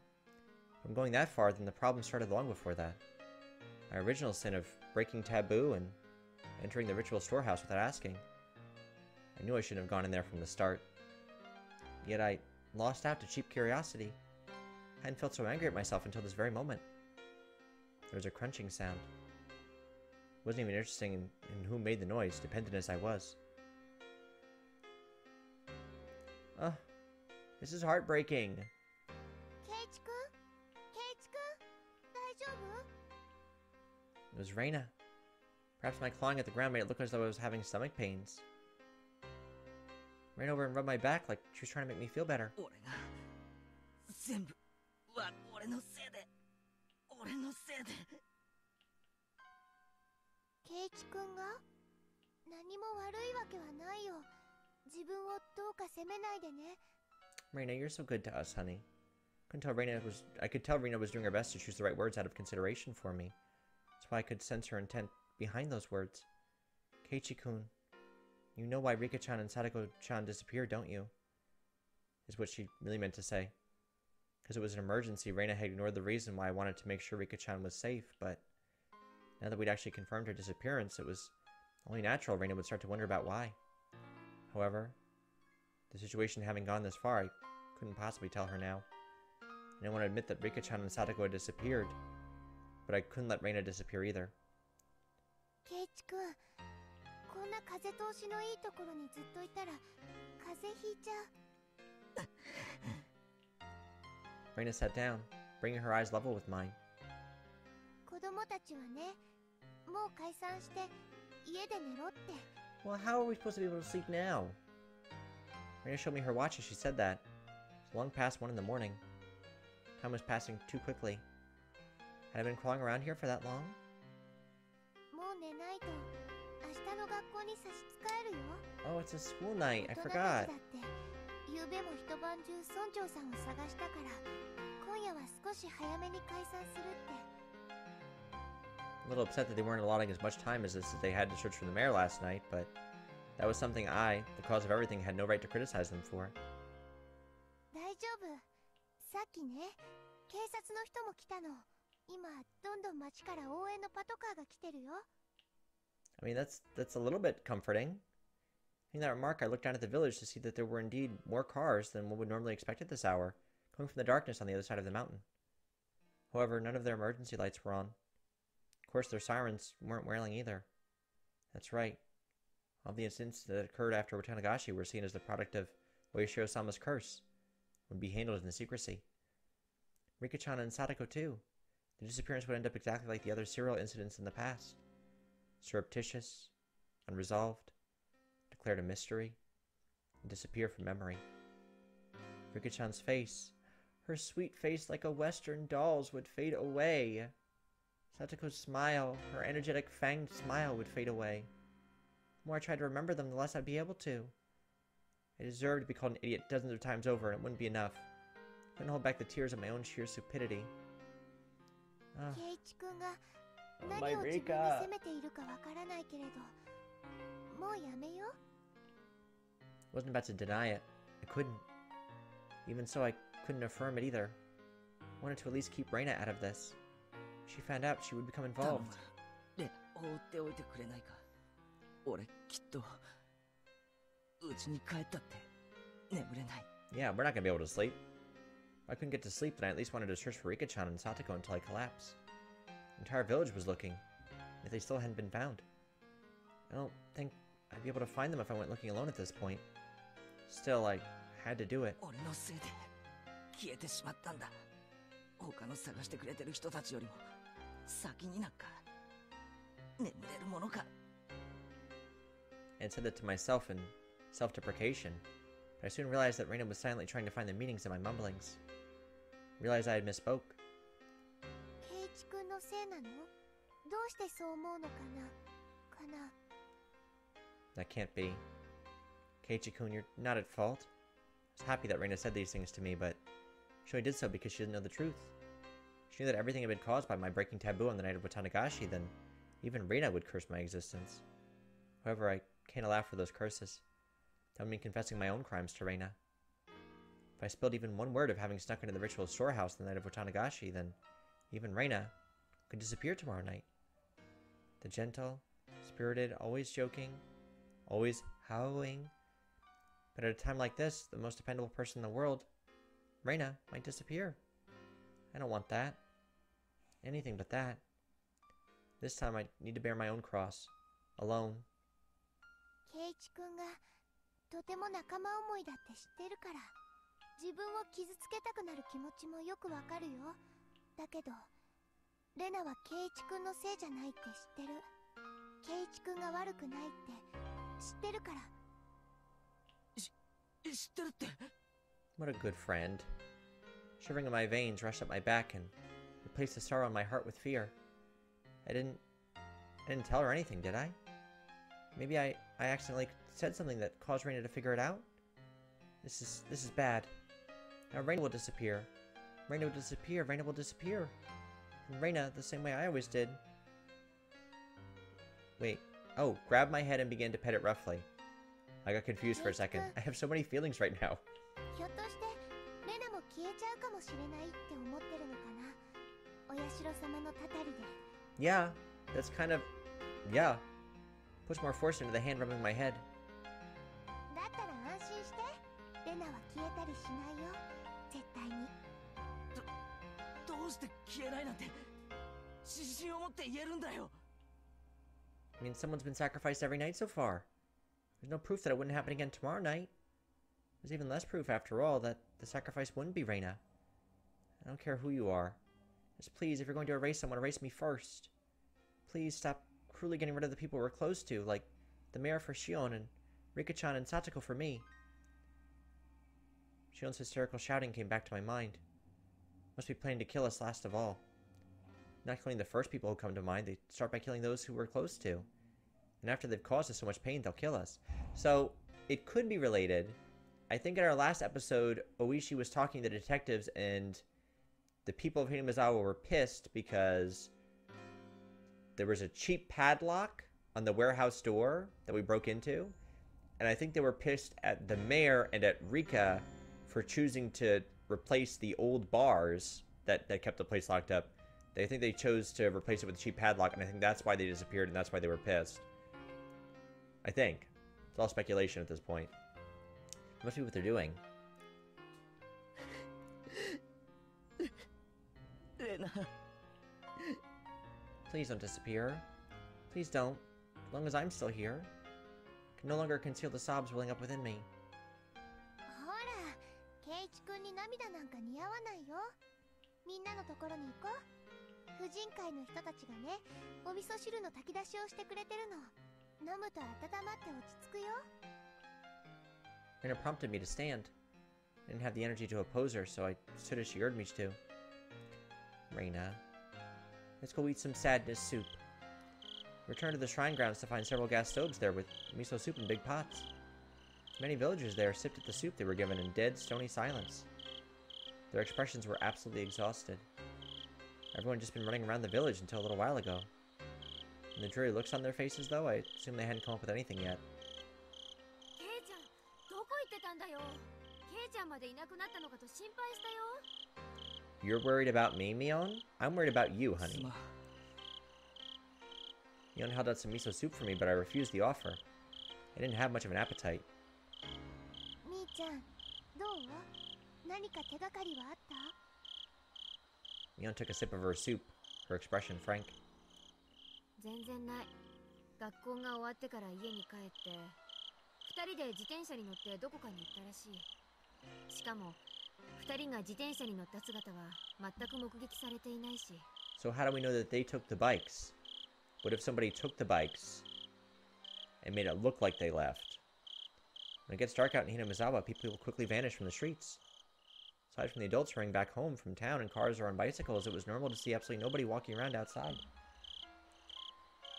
from going that far, then the problem started long before that. My original sin of breaking taboo and entering the ritual storehouse without asking. I knew I shouldn't have gone in there from the start. Yet I lost out to cheap curiosity. I hadn't felt so angry at myself until this very moment. There was a crunching sound. It wasn't even interesting in who made the noise, dependent as I was. This is heartbreaking. It was Reina. Perhaps my clawing at the ground made it look as though I was having stomach pains. Ran over and rubbed my back like she was trying to make me feel better. Reina, you're so good to us, honey. I could tell Reina was doing her best to choose the right words out of consideration for me. That's That's why I could sense her intent behind those words. Keiichi-kun, you know why Rika-chan and Sadako-chan disappeared, don't you? Is what she really meant to say. Because it was an emergency, Reina had ignored the reason why I wanted to make sure Rika-chan was safe, but now that we'd actually confirmed her disappearance, it was only natural Reina would start to wonder about why. However, the situation having gone this far, I couldn't possibly tell her now. I didn't want to admit that Rika-chan and Sadako had disappeared, but I couldn't let Reina disappear either. Keiichi-kun, こんな風通しのいいところにずっといたら風邪ひいちゃう。Reina sat down, bringing her eyes level with mine. 子供たちはね、もう解散して家で寝ろって。Well, how are we supposed to be able to sleep now? Reina showed me her watch as she said that. It was long past 1 in the morning. Time was passing too quickly. Had I been crawling around here for that long? もう寝ないと明日の学校に差し支えるよ。 Oh, it's a school night. I 大人たち forgot. だって昨べも一晩中村長さんを探したから今夜は少し早めに解散するって。 A little upset that they weren't allotting as much time as this as they had to search for the mayor last night, but that was something I, the cause of everything, had no right to criticize them for. 大丈夫。さっきね、警察の人も来たの。今どんどん街から応援のパトカーが来てるよ。 I mean, that's a little bit comforting. In that remark, I looked down at the village to see that there were indeed more cars than one would normally expect at this hour, coming from the darkness on the other side of the mountain. However, none of their emergency lights were on. Of course, their sirens weren't wailing either. That's right. All the incidents that occurred after Watanagashi were seen as the product of Oyashiro-sama's curse, would be handled in secrecy. Rika-chan and Sadako too. The disappearance would end up exactly like the other serial incidents in the past. Surreptitious, unresolved, declared a mystery, and disappear from memory. Rika-chan's face, her sweet face like a Western doll's, would fade away. Sadako's smile, her energetic fanged smile, would fade away. The more I tried to remember them, the less I'd be able to. I deserved to be called an idiot dozens of times over, and it wouldn't be enough. I couldn't hold back the tears of my own sheer stupidity. ケイチ君が my 何を自分で Rika. 責めているかわからないけれど、もうやめよ。 I wasn't about to deny it. I couldn't. Even so, I couldn't affirm it either. I wanted to at least keep Reina out of this. If she found out, she would become 頼む involved. で放っておいてくれないか。俺きっと家に帰ったって眠れない。 Yeah, we're not gonna be able to sleep. If I couldn't get to sleep, then I at least wanted to search for Rika-chan and Satoko until I collapsed. The entire village was looking, yet they still hadn't been found. I don't think I'd be able to find them if I went looking alone at this point. Still, I had to do it. 俺のせいで消えてしまったんだ。他の探してくれてる人たちよりも先になんか眠れるものか。 And said that to myself in self-deprecation, but I soon realized that Reina was silently trying to find the meanings of my mumblings. Realized I had misspoke. ケイチ君のせいなの？どうしてそう思うのかな？ That can't be. Keiichi-kun, you're not at fault. I was happy that Reina said these things to me, but she only did so because she didn't know the truth. If she knew that everything had been caused by my breaking taboo on the night of Watanagashi, then even Reina would curse my existence. However, I can't allow for those curses. That would mean confessing my own crimes to Reina. If I spilled even one word of having snuck into the ritual storehouse the night of Watanagashi, then even Reina could disappear tomorrow night. The gentle, spirited, always joking, always howling. But at a time like this, the most dependable person in the world, Reina, might disappear. I don't want that. Anything but that. This time I need to bear my own cross. Alone. ケイチ君がとても仲間思いだって知ってるから、自分を傷つけたくなる気持ちもよくわかるよ。だけど、レナはケイチ君のせいじゃないって知ってる。ケイチ君が悪くないって知ってるから。知ってるって。 What a good friend. Shivering in my veins rushed up my back and replaced the sorrow in my heart with fear. I didn't tell her anything, did I? Maybe I accidentally said something that caused Reina to figure it out? This is bad. Now Reina will disappear. Reina will disappear. Reina will disappear. And Reina, the same way I always did, Wait. Oh, grab my head and begin to pet it roughly. I got confused for a second. I have so many feelings right now. ひょっとしてレナも消えちゃうかもしれないって思ってるのかな。お社様のたたりで。Yeah, that's kind of... Yeah. Puts more force into the hand rubbing my head. だったら安心して。レナは消えたりしないよ。絶対に。どうして消えないなんて自信を持って言えるんだよ。 I mean, someone's been sacrificed every night so far. There's no proof that it wouldn't happen again tomorrow night. There's even less proof, after all, that the sacrifice wouldn't be Reina. I don't care who you are. Just please, if you're going to erase someone, erase me first. Please stop cruelly getting rid of the people we're close to, like the mayor for Shion and Rika-chan and Satoko for me. Shion's hysterical shouting came back to my mind. Must be planning to kill us last of all. Not killing the first people who come to mind, they start by killing those who we're close to. And after they've caused us so much pain, they'll kill us. So, it could be related. I think in our last episode, Oishi was talking to the detectives and the people of Hinamizawa were pissed because there was a cheap padlock on the warehouse door that we broke into. And I think they were pissed at the mayor and at Rika for choosing to replace the old bars that kept the place locked up. I think they chose to replace it with a cheap padlock, and I think that's why they disappeared, and that's why they were pissed. I think. It's all speculation at this point. It must be what they're doing. Please don't disappear. Please don't. As long as I'm still here. I can no longer conceal the sobs welling up within me. ほら、ケイチ君に涙なんか似合わないよ。みんなのところに行こう。婦人会の人たちがね、お味噌汁の炊き出しをしてくれてるの。飲むと温まって落ち着くよ。Rina prompted me to stand. I didn't have the energy to oppose her, so I stood as she urged me to. Reina, let's go eat some sadness soup. Return to the shrine grounds to find several gas stoves there with miso soup in big pots. Many villagers there sipped at the soup they were given in dead, stony silence. Their expressions were absolutely exhausted. Everyone had just been running around the village until a little while ago. And the dreary looks on their faces, though, I assume they hadn't come up with anything yet. ケイちゃん、どこ行ってたんだよ。ケイちゃんまでいなくなったのかと心配したよ。You're worried about me, Mion? I'm worried about you, honey. Mion held out some miso soup for me, but I refused the offer. I didn't have much of an appetite. みーちゃん、どう？何か手がかりはあった？ Mion took a sip of her soup, her expression frank. 全然ない。学校が終わってから家に帰って2人で自転車に乗ってどこかに行ったらしい。しかも2人が自転車に乗った姿は全く目撃されていないし。 So how do we know that they took the bikes? What if somebody took the bikes and made it look like they left? When it gets dark out in Hinamizawa, people quickly vanish from the streets. Aside from the adults hurrying back home from town in cars or on bicycles, it was normal to see absolutely nobody walking around outside.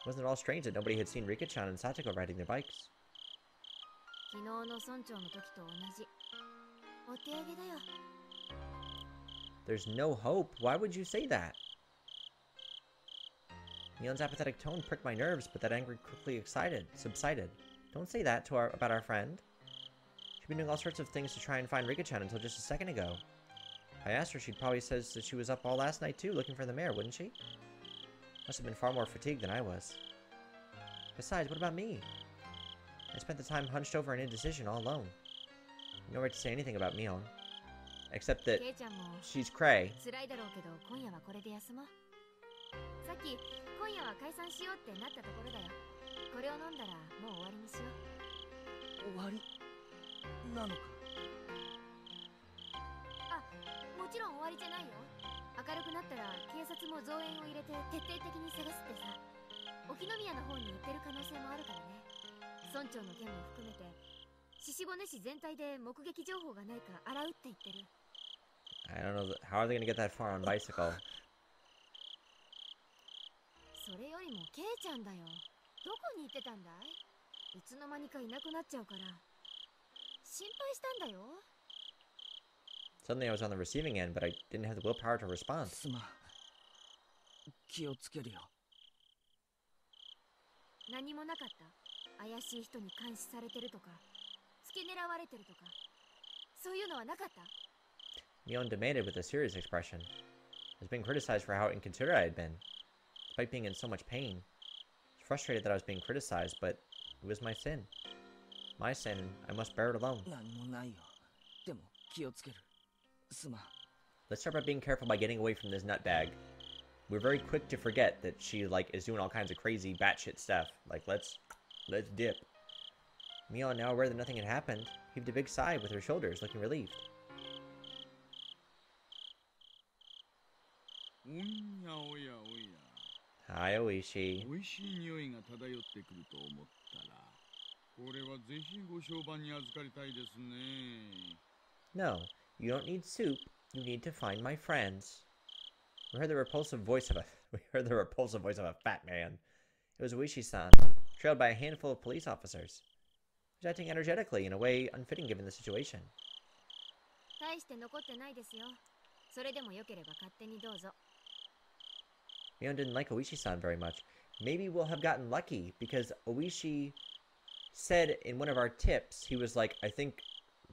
Wasn't it all strange that nobody had seen Rika-chan and Satoko riding their bikes? 昨日の村長の時と同じ。お手上げだよ。 There's no hope. Why would you say that? Mion's apathetic tone pricked my nerves, but that anger quickly subsided. Don't say that about our friend. She'd been doing all sorts of things to try and find Rika-chan until just a second ago. If I asked her, she'd probably say that she was up all last night too, looking for the mayor, wouldn't she? Must have been far more fatigued than I was. Besides, what about me? I spent the time hunched over in indecision all alone. No right to say anything about Mion. Except that ケイちゃんも she's cray. 辛いだろうけど今夜はこれで休もう。さっき今夜は解散しようってなったところだよ。これを飲んだらもう終わりにしよう。終わりなのか。あ、もちろん終わりじゃないよ。明るくなったら警察も増援を入れて徹底的に探すってさ。沖宮の方に行ってる可能性もあるからね。村長の件も含めて獅子骨市全体で目撃情報がないか洗うって言ってる。I don't know. How are they gonna get that far on bicycle? それよりもケイちゃんだよ。どこに行ってたんだい？いつの間にかいなくなっちゃうから心配したんだよ。 Suddenly I was on the receiving end, but I didn't have the willpower to respond. すまん。気をつけるよ。何もなかった。怪しい人に監視されてるとか、付け狙われてるとか、そういうのはなかった。Mion demanded with a serious expression. I was being criticized for how inconsiderate I had been, despite being in so much pain. I was frustrated that I was being criticized, but it was my sin. My sin, and I must bear it alone. 何もないよ。でも気をつける。すまん。 Let's start by being careful by getting away from this nutbag. We're very quick to forget that she, like, is doing all kinds of crazy batshit stuff. Like, let's dip. Mion, now aware that nothing had happened, heaved a big sigh with her shoulders, looking relieved. おやおやおや。 Hi, Oishi. 美味しい匂いが漂ってくると思ったら、これはぜひご商売に預かりたいですね。 No, you don't need soup. You need to find my friends. We heard the repulsive voice of a fat man. It was Oishi-san, trailed by a handful of police officers. He was acting energetically in a way unfitting given the situation. 大して残ってないですよ。それでもよければ勝手にどうぞ。 Mion didn't like Oishi-san very much. Maybe we'll have gotten lucky, because Oishi said in one of our tips, he was like, I think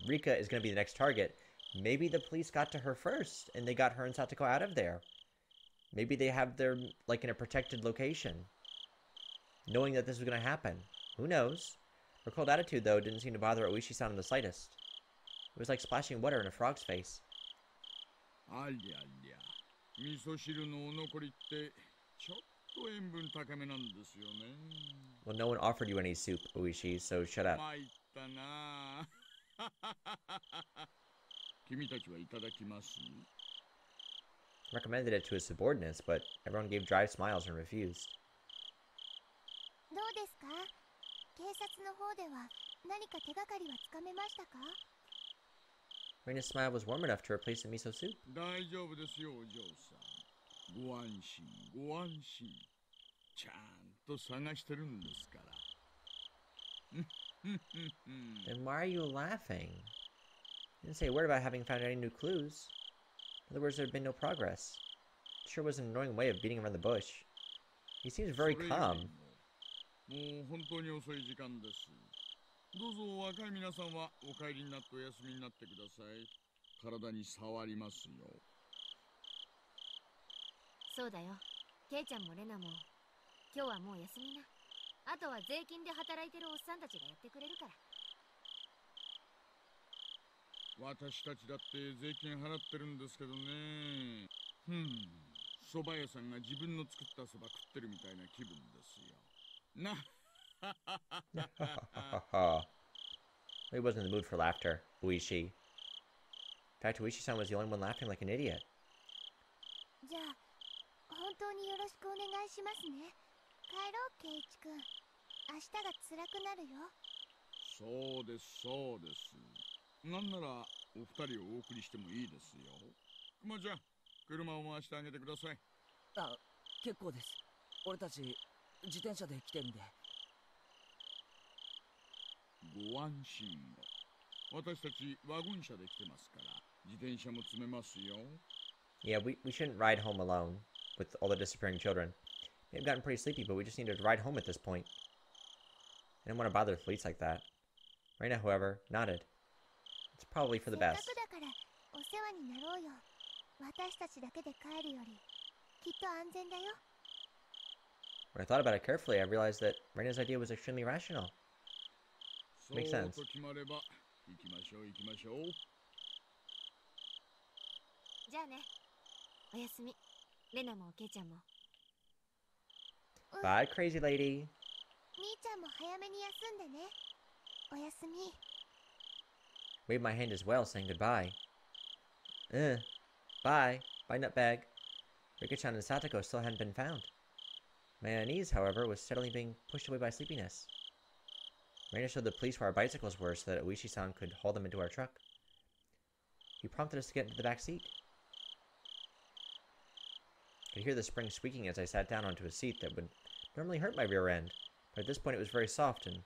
Rika is going to be the next target. Maybe the police got to her first, and they got her and Satoko out of there. Maybe they have their, like, in a protected location, knowing that this was going to happen. Who knows? Her cold attitude, though, didn't seem to bother Oishi-san in the slightest. It was like splashing water in a frog's face. ありゃりゃ。味噌汁のお残りってちょっと塩分高めなんですよね。 Well, no one offered you any soup, Oishi, so shut up. 参ったなあ。君たちはいただきます。 Recommended it to his subordinates, but everyone gave dry smiles and refused. どうですか？警察の方では何か手がかりはつかめましたか？ Reina's smile was warm enough to replace the miso soup. 大丈夫ですよ、お嬢さん。ご安心、ご安心。ちゃんと探してるんですから。 Then why are you laughing? You didn't say a word about having found any new clues. In other words, there had been no progress. It sure was an annoying way of beating around the bush. He seems very それより calm. もう本当に遅い時間です。どうぞ若い皆さんはお帰りになってお休みになってください。体に触りますよ。そうだよ。ケイちゃんもレナも今日はもう休みな。あとは税金で働いてるおっさんたちがやってくれるから。私たちだって税金払ってるんですけどね。蕎麦屋さんが自分の作った蕎麦食ってるみたいな気分ですよ。な。He wasn't in the mood for laughter, Uishi. In fact, Uishi-san was the only one laughing like an idiot. じゃあ本当によろしくお願いしますね。帰ろう、ケイチ君。明日が辛くなるよ。そうです、そうです。なんならお二人をお送りしてもいいですよ。くまちゃん、車を回してあげてください。あ、結構です。俺たち自転車で来てるんで。ご安心を。私たちワゴン車で来てますから、自転車も積めますよ。 Yeah, we shouldn't ride home alone with all the disappearing children. They've gotten pretty sleepy, but we just needed to ride home at this point. I didn't want to bother the police like that. Reina, however, nodded. It's probably for the せっか best. くだからお世話になろうよ。私たちだけで帰るよりきっと安全だよ。 When I thought about it carefully, I realized that Reina's idea was extremely rational. そう Makes sense. と決まれば行きましょう行きましょう。じゃあね。おやすみ。レナもケイちゃんも。Bye, crazy lady. みーちゃんも早めに休んでね。おやすみ。 Waved my hand as well, saying goodbye. Bye. Bye, nutbag. Rika-chan and Satoko still hadn't been found. My unease, however, was steadily being pushed away by sleepiness. Reina showed the police where our bicycles were so that Oishi-san could haul them into our truck. He prompted us to get into the back seat. I could hear the spring squeaking as I sat down onto a seat that would normally hurt my rear end, but at this point it was very soft and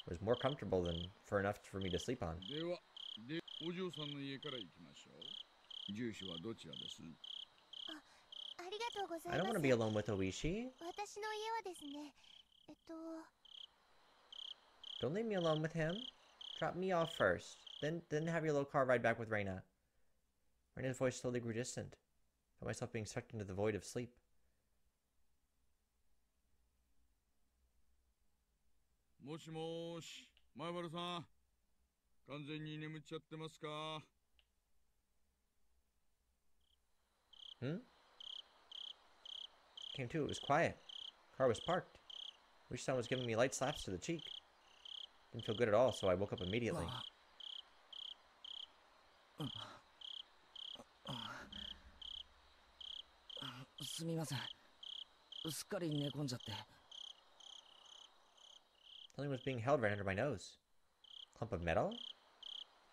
was more comfortable than enough for me to sleep on. で、お嬢さんの家から行きましょう。住所はどちらです？ありがとうござ I い don't ま want to す。 be alone with Oishi. 私の家はですね、Don't leave me alone with him. Drop me off first. Then have your little car ride back with Reina. Reina's voice slowly grew distant. I felt myself being sucked into the void of sleep. Moosh moosh. 前原さん。完全に眠っちゃってますか? Came to, it was quiet. Car was parked. Wish someone was giving me light slaps to the cheek. Didn't feel good at all, so I woke up immediately. すみません。すっかり寝込んじゃって。 Something was being held right under my nose. Clump of metal?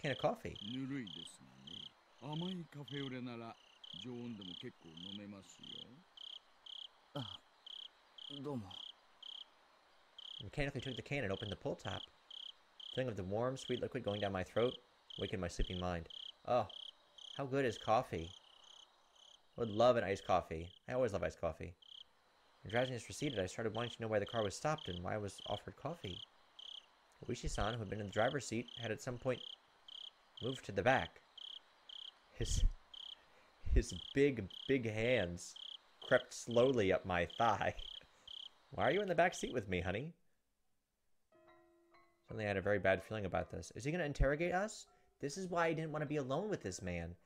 Can of coffee. ぬるいですがね。甘いカフェオレなら常温でも結構飲めますよ。あ、どうも。 Mechanically took the can and opened the pull top. Feeling of the warm, sweet liquid going down my throat awakened my sleeping mind. Oh, how good is coffee? I would love an iced coffee. I always love iced coffee. When drowsiness receded, I started wanting to know why the car was stopped and why I was offered coffee. Oishi-san, who had been in the driver's seat, had at some point moved to the back. His big hands crept slowly up my thigh. Why are you in the back seat with me, honey? Suddenly I had a very bad feeling about this. Is he going to interrogate us? This is why I didn't want to be alone with this man.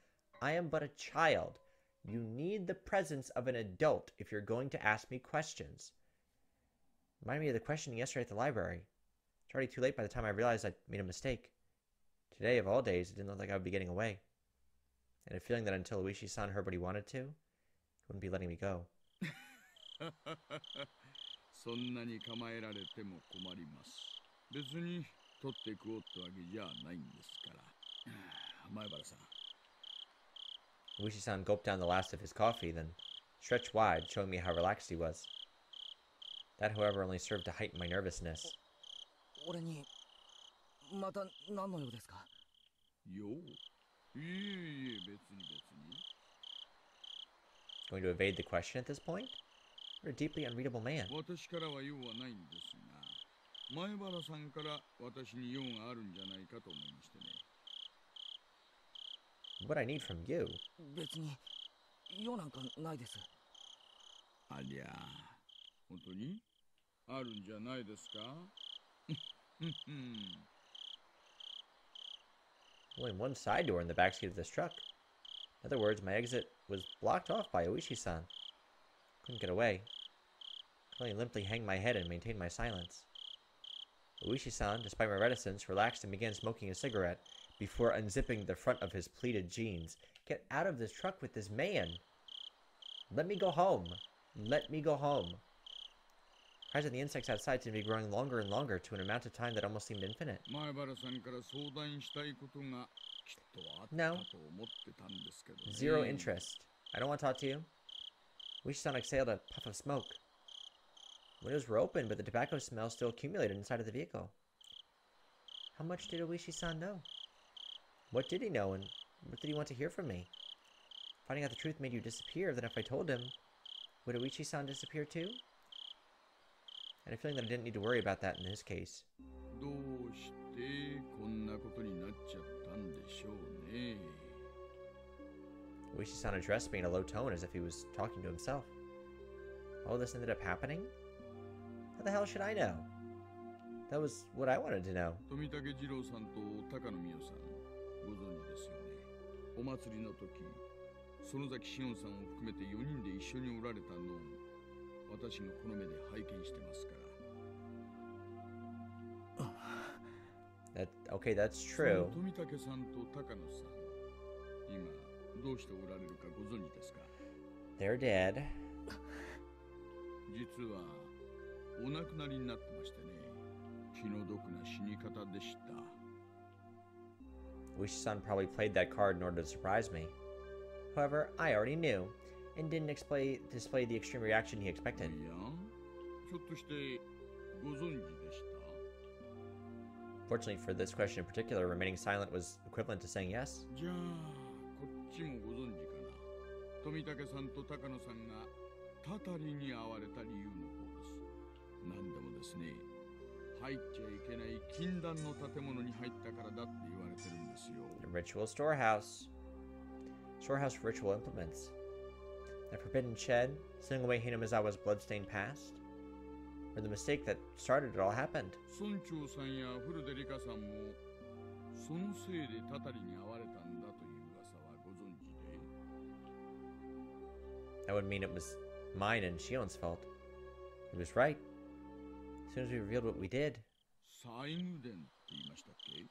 I am but a child. You need the presence of an adult if you're going to ask me questions. Reminded me of the questioning yesterday at the library. It's already too late by the time I realized I'd made a mistake. Today, of all days, it didn't look like I would be getting away. I had a feeling that until Oishi-san heard what he wanted to, he wouldn't be letting me go. そんなに構えられても困ります。別に取って食おうってわけじゃないんですから。前原さん。Oishi-san gulped down the last of his coffee, then stretched wide, showing me how relaxed he was. That, however, only served to heighten my nervousness. 俺にまた何の用ですか? 用? いえいえ、別に。 Going to evade the question at this point? What a deeply unreadable man. 私からは用はないんですが、前原さんから私に用があるんじゃないかと思いましてね。 What I need from you? 別に用なんかないです。ありゃ、本当にあるんじゃないですか? Only one side door in the backseat of this truck. In other words, my exit was blocked off by Oishi-san. Couldn't get away. Could only limply hang my head and maintain my silence. Oishi-san, despite my reticence, relaxed and began smoking a cigarette before unzipping the front of his pleated jeans. Get out of this truck with this man! Let me go home! Let me go home! Cries of the insects outside seemed to be growing longer and longer to an amount of time that almost seemed infinite. No. Zero interest. I don't want to talk to you. Oishi-san exhaled a puff of smoke. Windows were open, but the tobacco smell still accumulated inside of the vehicle. How much did Oishi-san know? What did he know, and what did he want to hear from me? Finding out the truth made you disappear, then if I told him, would Oishi-san disappear too? I had a feeling that I didn't need to worry about that in his case. Oishi-san addressed me in a low tone as if he was talking to himself. All this ended up happening? How the hell should I know? That was what I wanted to know. 私がこの目で拝見してますから。Okay, that's true. 富武さんと高野さん、今どうしておられるかご存知ですか? They're dead. 実はお亡くなりになってましてね、気の毒な死に方でした。Oishi-san probably played that card in order to surprise me. However, I already knew, and didn't display the extreme reaction he expected. Fortunately for this question in particular, remaining silent was equivalent to saying yes. じゃあ、こっちもご存知かな。富武さんと高野さんがたたりに遭われた理由の方です。何でもですね、入っちゃいけない禁断の建物に入ったからだって言われてるんですよ。 A ritual storehouse. Storehouse for ritual implements. The forbidden shed, sending away Hinamizawa's bloodstained past. Where the mistake that started it all happened. 村長さんや古出里香さんもそのせいでたたりに遭われたんだという噂はご存知で。 That would mean it was mine and Shion's fault. He was right. As soon as we revealed what we did. 債務伝って言いましたっけ？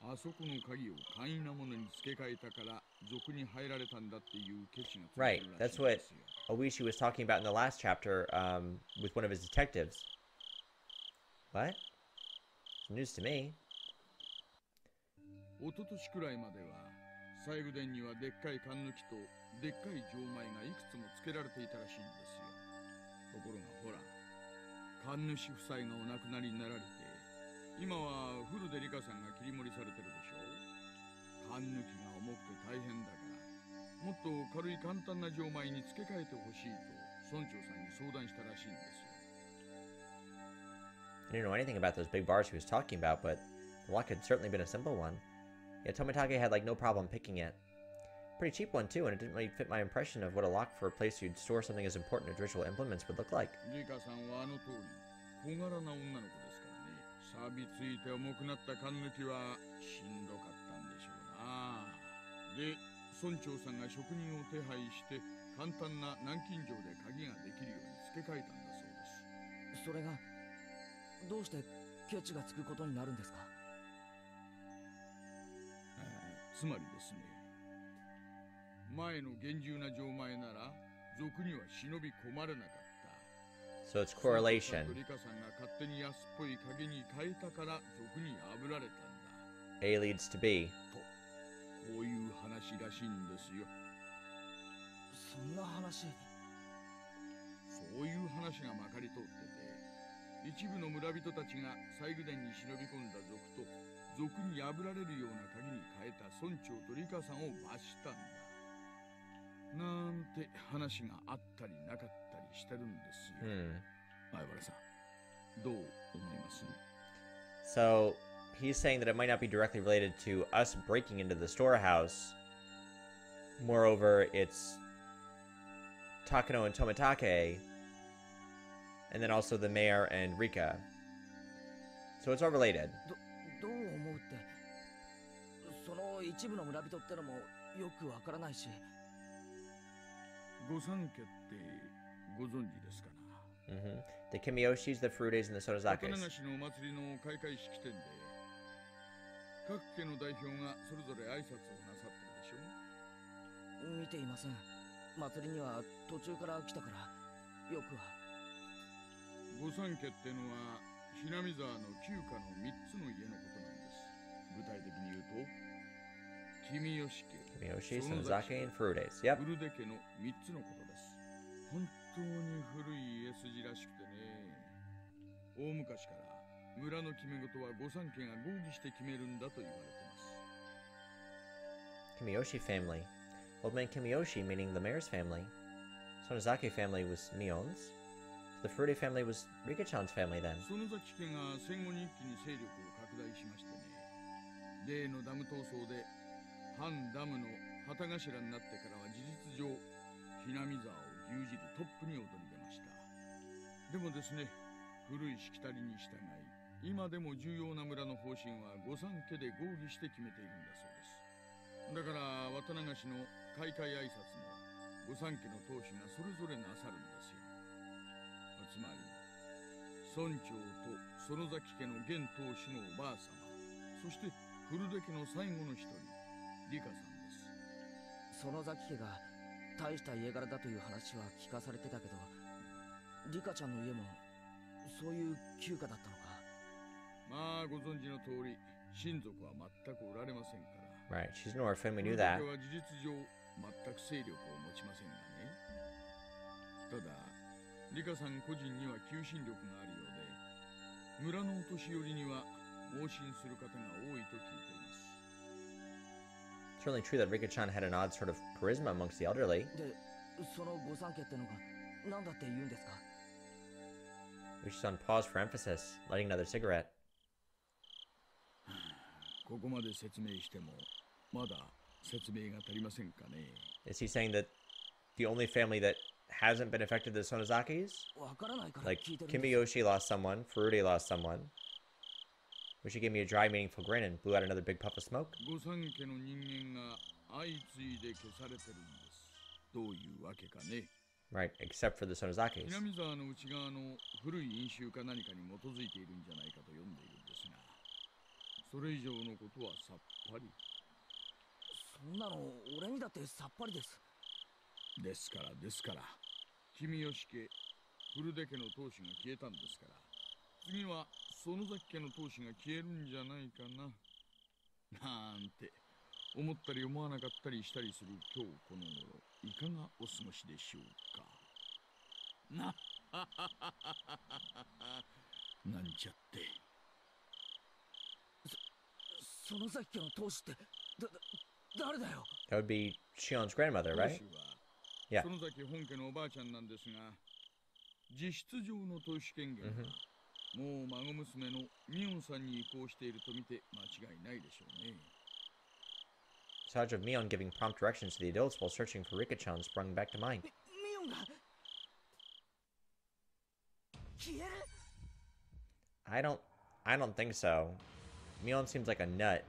あそこの鍵を簡易なものに付け替えたから族に入られたんだっていうケチがついて Right, るらし that's いん what ですよ。 Oishi was talking about in the last chapter with one of his detectives. What? It's news to me. 一昨年くらいまでは西宮殿にはでっかい缶抜きとでっかい錠前がいくつも付けられていたらしいんですよ。ところがほら、神主夫妻がお亡くなりになられて、今は古出里香さんが切り盛りされてるでしょ。缶抜きが重くて大変だからもっと軽い簡単な錠前に付け替えてほしいと村長さんに相談したらしいんですよ。 I didn't know anything about those big bars he was talking about, but the lock had certainly been a simple one. Yet Tomitake had like no problem picking it. Pretty cheap one too, and it didn't really fit my impression of what a lock for a place you'd store something as important as ritual implements would look like. リカさんはあの通り小柄な女の子ですからね。錆びついて重くなった缶抜きはしんどかったんでしょうな。で、村長さんが職人を手配して簡単な南京錠で鍵ができるように付け替えたんだそうです。それがどうしてケチがつくことになるんですか？つまりですね、前の厳重な錠前なら族には忍び込まれなかった。 So it's correlation. リカさんが勝手に安っぽい鍵に変えたから族に破られたんだ。 A leads to B. こういう話らしいんですよ。そんな話。そういう話がまかり通ってて、一部の村人たちが西宮殿に忍び込んだ族と族に破られるような鍵に変えた村長とリカさんを罰したんだ。なんて話があったりなかったりしてるんですよ。相原さん、どう思います？ So he's saying that it might not be directly related to us breaking into the storehouse. Moreover, it's Takano and Tomitake, and then also the mayor and Rika. So it's all related. どう思うって、その一部の村人ってのもよくわからないし。御三家ってご存知ですかな？ The Kimiyoshis, the Furudes, and the Sonozakis. 渡長市のお祭りの開会式典で各家の代表がそれぞれ挨拶をなさってるでしょ？見ていません。祭りには途中から来たからよくは。御三家ってのはhinamizawaの旧家の3つの家のことなんです。具体的に言うとKimiyoshi家、 Kimiyoshi, Sonozake, and Furudes. Yep. 古出家の3つのことです。本当に古い家筋らしくてね、大昔から村の決め事は御三家が合議して決めるんだと言われてます。 Kimiyoshi family. Old man Kimiyoshi, meaning the mayor's family. Sonozake family was Mion's. The Furude family was Rika-chan's family then. 園崎家が戦後に一気に勢力を拡大しましてね、例のダム闘争で反ダムの旗頭になってからは事実上hinamizawaを牛耳りトップに躍り出ました。でもですね、古いしきたりに従い今でも重要な村の方針は御三家で合議して決めているんだそうです。だから渡長市の開会挨拶も御三家の当主がそれぞれなさるんですよ。つまり村長と園崎家の現当主のおばあ様、そして古出家の最後の一人リカさんです。園崎家が大した家柄だという話は聞かされてたけど、リカちゃんの家もそういう旧家だったのか。まあご存知の通り親族は全くおられませんから。 Right, she's an orphan, we knew that. 古出家は事実上全く勢力を持ちませんがね。ただリカさん個人には求心力があるようで、村のお年寄りには盲信する方が多いと聞いています。 It's certainly true that Rika-chan had an odd sort of charisma amongst the elderly. で、その御三家ってのが何だって言うんですか？ Uchi-san paused for emphasis, lighting another cigarette. ここまで説明してもまだ説明が足りませんかね。 Is he saying that the only family that hasn't been affected the Sonozakis? わからないから Like 聞いてるんです。 Kimiyoshi lost someone, Furude lost someone. Uchi gave me a dry, meaningful grin and blew out another big puff of smoke. 御三家の人間が相次いで消されてるんです。どういうわけかね。 Right, except for the Sonozakis. 南沢の内側の古い因習か何かに基づいているんじゃないかと読んでいるんですが、それ以上のことはさっぱり。そんなの俺にだってさっぱりです。ですから、君吉家、古出家の当主が消えたんですから、次は園崎家の当主が消えるんじゃないかな。なんて思ったり思わなかったりしたりする今日この頃、いかがお過ごしでしょうか。ななんちゃって。園崎家の当主って誰だよ。 That would be Shion's grandmother, 当 right? 主は Yeah. 園崎本家のおばあちゃんなんですが、実質上の当主権限は、もう孫娘のミオンさんに移行していると見て間違いないでしょうね。 Saj of Mion giving prompt directions to the adults while searching for Rika-chan sprung back to mind. ミオンが消える。 I don't think so. Mion seems like a nut.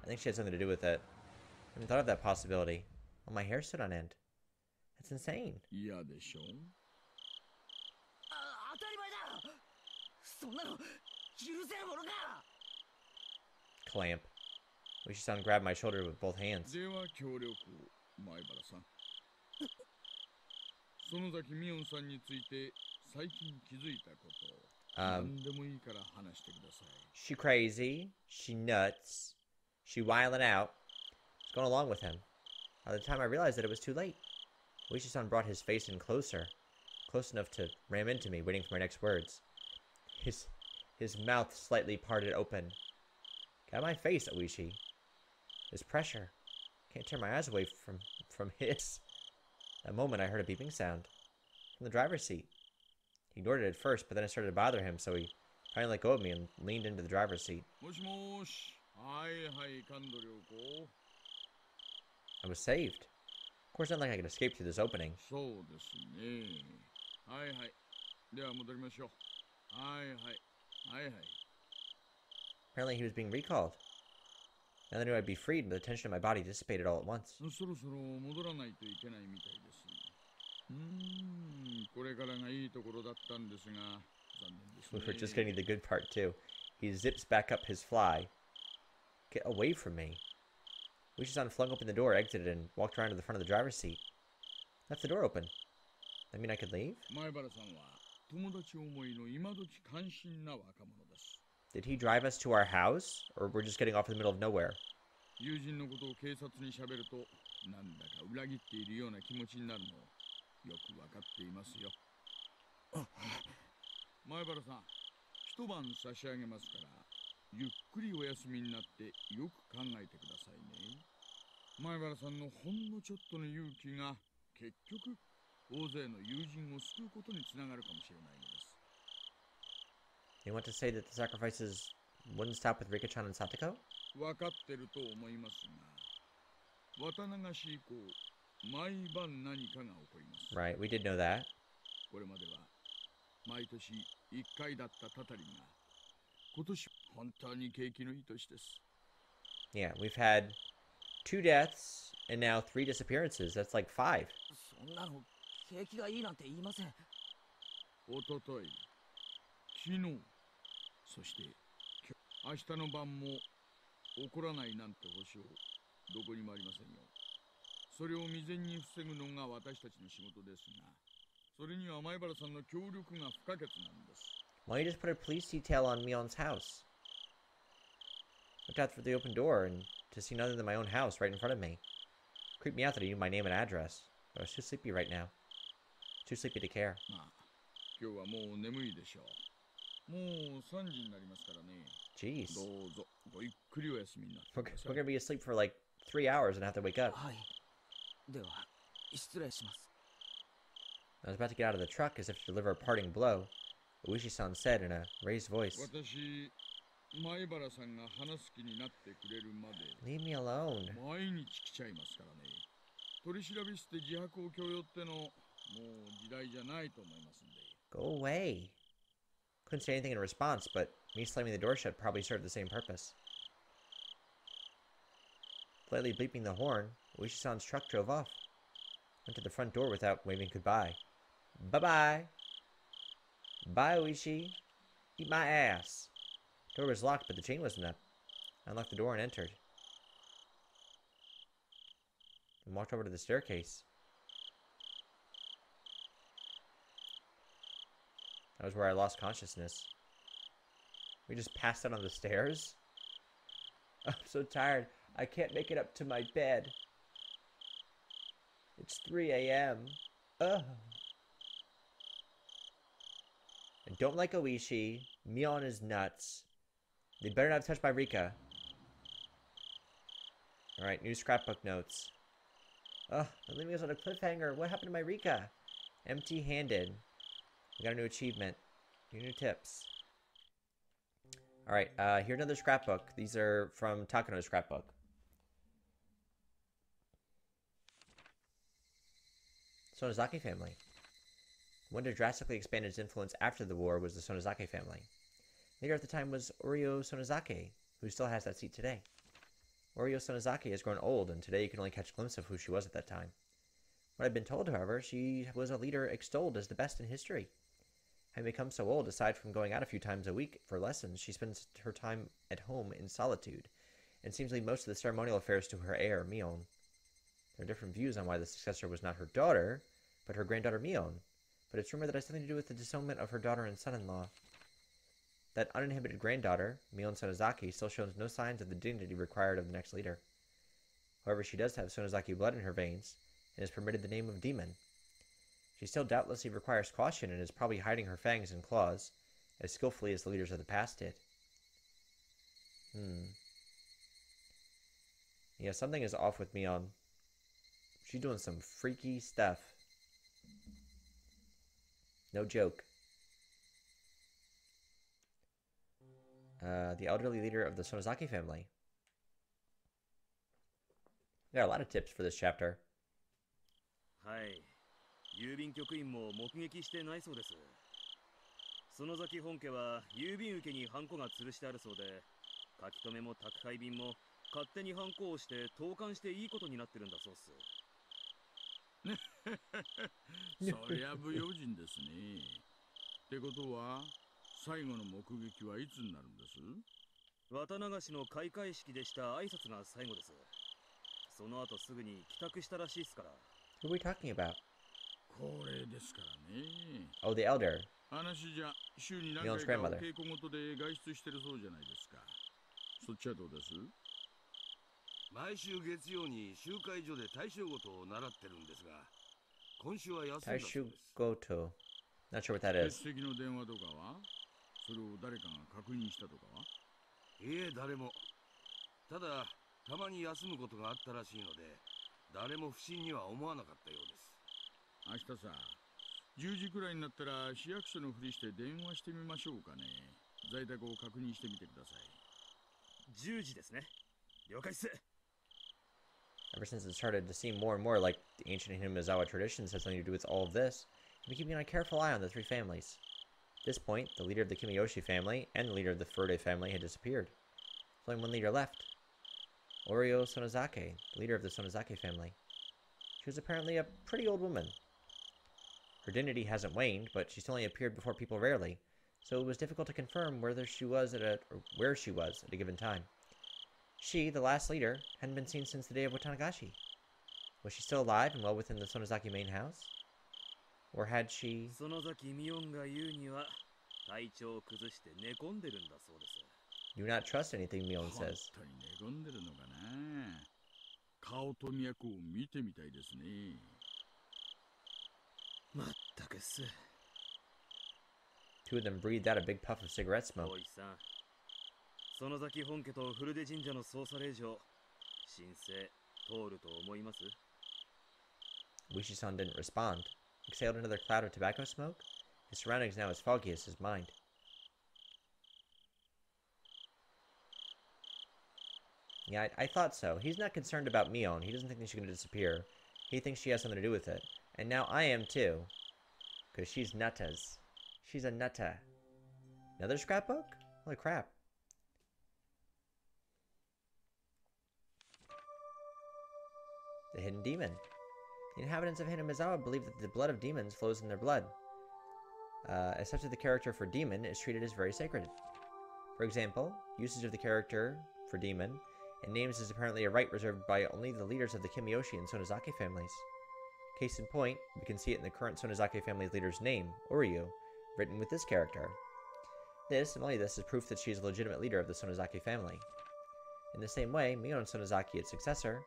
I think she had something to do with it. I haven't thought of that possibility. Well, my hair stood on end. That's insane. 嫌でしょう。当たり前だ。そんなの許せるものか。 Clamp. Uchi-san grabbed my shoulder with both hands. では協力を、前原さん。園崎ミオンさんについて最近気づいたことを、何でもいいから話してください。 She crazy. She nuts. She wildin' out. It's going along with him. By the time I realized that it was too late. Uchi-san brought his face in closer. Close enough to ram into me, waiting for my next words. His mouth slightly parted open. Get out of my face, Oishi. There's pressure. Can't tear my eyes away from his. That moment I heard a beeping sound. From the driver's seat. He ignored it at first, but then it started to bother him, so he finally let go of me and leaned into the driver's seat. もしもーし。はいはい、感度良子。 I was saved. Of course, not like I could escape through this opening. そうですね。はいはい。では戻りましょう。はいはい。はいはい。 Apparently he was being recalled. Now that I knew I'd be freed, but the tension in my body dissipated all at once. そろそろ戻らないといけないみたいです。これからがいいところだったんですが、残念です We ね。 were just getting the good part, too. He zips back up his fly. Get away from me. Uchi-san flung open the door, exited, and walked around to the front of the driver's seat. Left the door open. That mean I could leave? 前原さんは友達思いの今時関心な若者です。 Did he drive us to our house? Or we're just getting off in the middle of nowhere? 友人のことを警察に喋ると、なんだか裏切っているような気持ちになるのをよくわかっていますよ。前原さん、一晩差し上げますから、ゆっくりお休みになってよく考えてくださいね。前原さんのほんのちょっとの勇気が結局大勢の友人を救うことにつながるかもしれないのです。 You want to say that the sacrifices wouldn't stop with Rika-chan and Satoko? 分かってると思いますが、渡流し以降、毎晩何かが起こります。 Right, we did know that. これまでは毎年1回だったたたりが、今年本当に景気のいい年です。 Yeah, we've had 2 deaths and now 3 disappearances. That's like 5. そんなの景気がいいなんて言いません。おととい、昨日、そして明日の晩も起こらないなんて保証、どこにもありませんよ。それを未然に防ぐのが私たちの仕事ですが、それには前原さんの協力が不可欠なんです。 Why don't you just put a police detail on Mion's house? Looked out through the open door and to see nothing than my own house right in front of me. Creeped me out that he knew my name and address. But I was too sleepy right now. Too sleepy to care. まあ、今日はもう眠いでしょう。もう3時になりますからね。 Jeez. どうぞごゆっくりお休みになってく We're ださ we're い。 gonna be asleep for like 3 hours and have to wake up. はい。では失礼します。 I was about to get out of the truck as if to deliver a parting blow Uishi-san said in a raised voice. 私、前原さんが話す気になってくれるまで Leave me alone. 毎日来ちゃいますからね。取り調べ室で自白を強要ってのもう時代じゃないと思いますんで。Go away. Couldn't say anything in response, but me slamming the door shut probably served the same purpose. Politely bleeping the horn, Uishi-san's truck drove off. Went to the front door without waving goodbye. Bye-bye. Bye, Uishi. Eat my ass. The door was locked, but the chain wasn't up. I unlocked the door and entered. And walked over to the staircase. That was where I lost consciousness. We just passed out on the stairs? I'm so tired. I can't make it up to my bed. It's 3 a.m. Ugh. I don't like Oishi. Mion is nuts. They better not have touched my Rika. Alright, new scrapbook notes. Ugh, they're leaving us on a cliffhanger. What happened to my Rika? Empty-handed. We got a new achievement. New tips. Alright, here's another scrapbook. These are from Takano's scrapbook. Sonozaki family. One to drastically expand its influence after the war was the Sonozaki family. Leader at the time was Oryo Sonozaki, who still has that seat today. Oryo Sonozaki has grown old, and today you can only catch a glimpse of who she was at that time. What I've been told, however, she was a leader extolled as the best in history. Having become so old, aside from going out a few times a week for lessons, she spends her time at home in solitude, and seems to leave most of the ceremonial affairs to her heir, Mion. There are different views on why the successor was not her daughter, but her granddaughter Mion, but it's rumored that it has something to do with the disownment of her daughter and son-in-law. That uninhibited granddaughter, Mion Sonozaki, still shows no signs of the dignity required of the next leader. However, she does have Sonozaki blood in her veins, and is permitted the name of Demon. She still doubtlessly requires caution and is probably hiding her fangs and claws, as skillfully as the leaders of the past did. Yeah, something is off with Mion. She's doing some freaky stuff. No joke. The elderly leader of the Sonozaki family. There are a lot of tips for this chapter. はい。郵便局員も目撃してないそうです。園崎本家は郵便受けにハンコが吊るしてあるそうで、書き留めも宅配便も勝手にハンコをして投函していいことになってるんだそうっす。そりゃ不用心ですね。ってことは、最後の目撃はいつになるんです？綿流しの開会式でした挨拶が最後です。その後すぐに帰宅したらしいっすから。Who are we talking about? これですからね。Oh, the elder. 話じゃ、週に何回かお稽古事で外出してるそうじゃないですか。そっちはどうです？毎週月曜に集会所で大正事を習ってるんですが、今週は休んだそうです。Taishugoto. Not sure what that is. 欠席の電話とかは？それを誰かが確認したとかは？いえ、誰も。ただ、たまに休むことがあったらしいので、誰も不審には思わなかったようです。明日さ、10時くらいになったら市役所のふりして電話してみましょうかね。在宅を確認してみてください。10時ですね。了解っす。Ever since it started to seem more and more like the ancient Hinamizawa traditions had something to do with all of this, we've been keeping a careful eye on the three families. At this point, the leader of the Kimiyoshi family and the leader of the Furude family had disappeared. There's only one leader left. Oryo Sonozaki, the leader of the Sonozaki family. She was apparently a pretty old woman. Her dignity hasn't waned, but she's only appeared before people rarely, so it was difficult to confirm where she was at a given time. She, the last leader, hadn't been seen since the day of Watanagashi. Was she still alive and well within the Sonozaki main house? Or had she... Do not trust anything Mion says. 寝込んでるのかな。顔と脈を見てみたいですね。まったくっす。Two of them breathed out a big puff of cigarette smoke. おいさん、園崎本家と古出神社の捜査令状、申請通ると思います？ Uishi-san didn't respond, exhaled another cloud of tobacco smoke, His surroundings now as foggy as his mind. Yeah, I thought so. He's not concerned about Mion. He doesn't think she's going to disappear. He thinks she has something to do with it. And now I am too. Because she's nuttas. She's a nutta. Another scrapbook? Holy crap. The hidden demon. The inhabitants of Hinamizawa believe that the blood of demons flows in their blood. As such, the character for demon is treated as very sacred. For example, usage of the character for demon in names is apparently a right reserved by only the leaders of the Kimiyoshi and Sonozaki families. Case in point, we can see it in the current Sonozaki family's leader's name, Oryu, written with this character. This, and only this, is proof that she is a legitimate leader of the Sonozaki family. In the same way, Mion Sonozaki, its successor,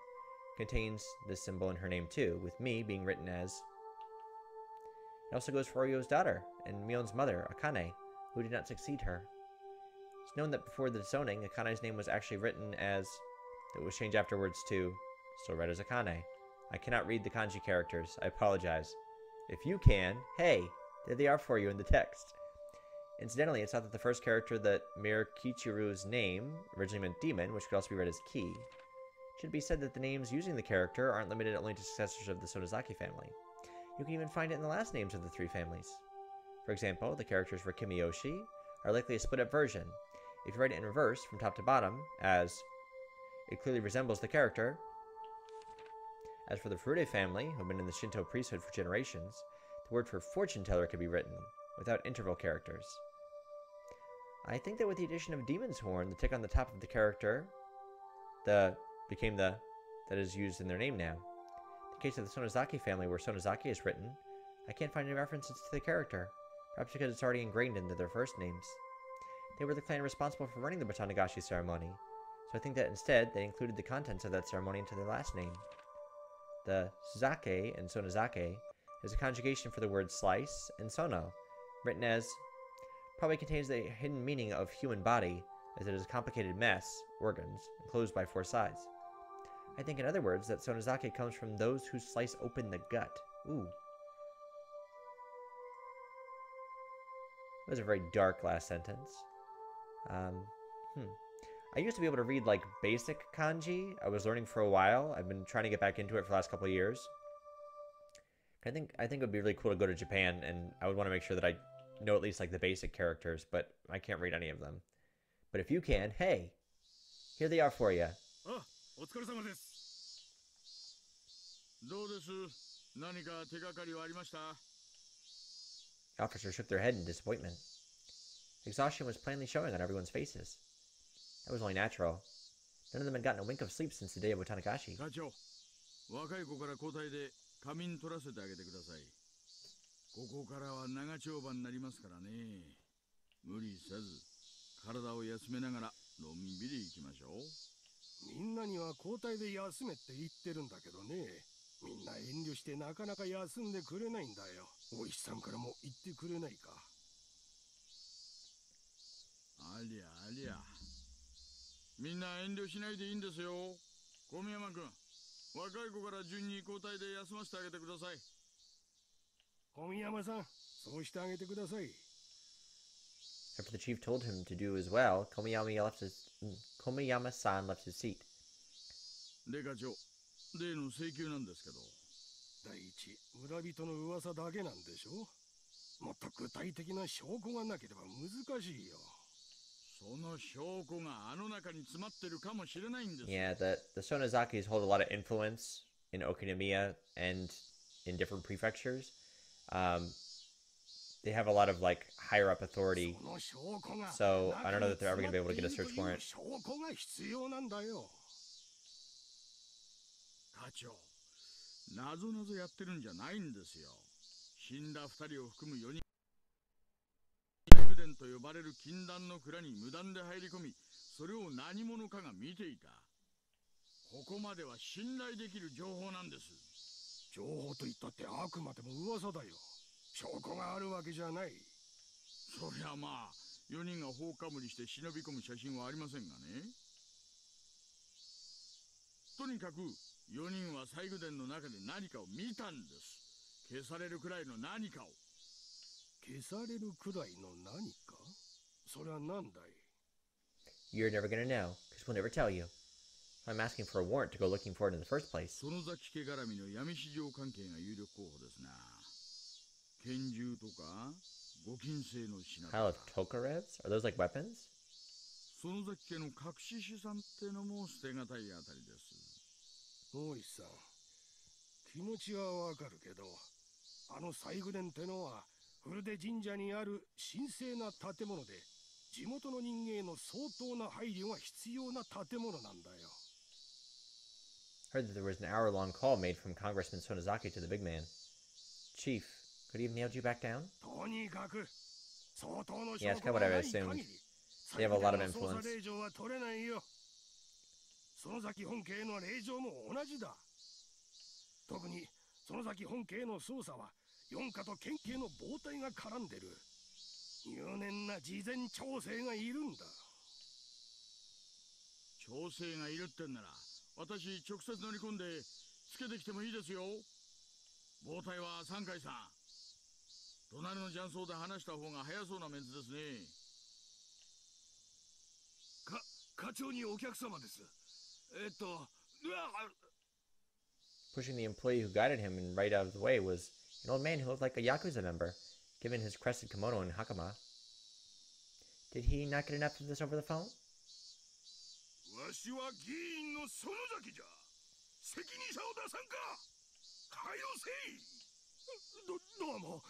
contains this symbol in her name too, with Mi being written as. It also goes for Oryu's daughter, and Mion's mother, Akane, who did not succeed her. It's known that before the disowning, Akane's name was actually written as. It was changed afterwards to. Still read as Akane. I cannot read the kanji characters, I apologize. If you can, hey, there they are for you in the text. Incidentally, it's thought that the first character that Mir Kichiru's name originally meant demon, which could also be read as key. It should be said that the names using the character aren't limited only to successors of the Sonozaki family. You can even find it in the last names of the three families. For example, the characters for Kimiyoshi are likely a split-up version. If you write it in reverse, from top to bottom, as it clearly resembles the character. As for the Furude family, who have been in the Shinto priesthood for generations, the word for fortune teller could be written, without interval characters. I think that with the addition of Demon's Horn, the tick on the top of the character, became the that is used in their name now. In the case of the Sonozaki family, where Sonozaki is written, I can't find any references to the character, perhaps because it's already ingrained into their first names. They were the clan responsible for running the Watanagashi ceremony, so I think that instead they included the contents of that ceremony into their last name. The Suzake in Sonozake is a conjugation for the word slice and sono, written as probably contains the hidden meaning of human body, as it is a complicated mess, organs, enclosed by four sides. I think in other words that Sonozake comes from those who slice open the gut. Ooh. That was a very dark last sentence. I used to be able to read, like, basic kanji. I was learning for a while. I've been trying to get back into it for the last couple of years. I think it would be really cool to go to Japan, and I would want to make sure that I know at least, like, the basic characters, but I can't read any of them. But if you can, hey, here they are for you. The officer shook their head in disappointment. Exhaustion was plainly showing on everyone's faces. That was only natural. None of them had gotten a wink of sleep since the day of Watanagashi. After the chief told him to do as well, Komiyama-san left his seat. Yeah, the Sonozakis hold a lot of influence in Okinawa and in different prefectures. They have a lot of, like, higher up authority, so I don't know that they're ever going to be able to get a search warrant. 消されるくらいの何か？それは何だい？ You're never gonna know, because we'll never tell you. I'm asking for a warrant to go looking for it in the first place. 園崎家絡みの闇市場関係が有力候補ですな。拳銃とかご金製の品と Pile of か。 Tokarevs? Are those like weapons? 園崎家の隠し資産ってのも捨てがたいあたりです。大石さん、気持ちはわかるけど、あの西宮殿ってのは古出神社にある神聖な建物で、地元の人間への相当な配慮が必要な建物なんだよ。Heard that there was an hour-long call made from Congressman Sonozaki to the big man. Chief, could he have nailed you back down? とにかく相当の証 Yeah, it's 拠 kind of が what な I い assumed. 限り、 They have a lot of 最大の捜査 influence. 令状は取れないよ。園崎本家への令状も同じだ。特に園崎本家への捜査は四課と県警の傍体が絡んでる。入念な事前調整がいるんだ。調整がいるってんなら、私直接乗り込んでつけてきてもいいですよ。傍体は三海さん。隣の雀荘で話した方が早そうなメンツですね。課長にお客様です。Pushing the employee who guided him and right out of the way was an old man who looked like a Yakuza member, given his crested kimono and hakama. Did he not get enough of this over the phone? わしは議員の園崎じゃ。責任者を出さんか。はよせい。どうも。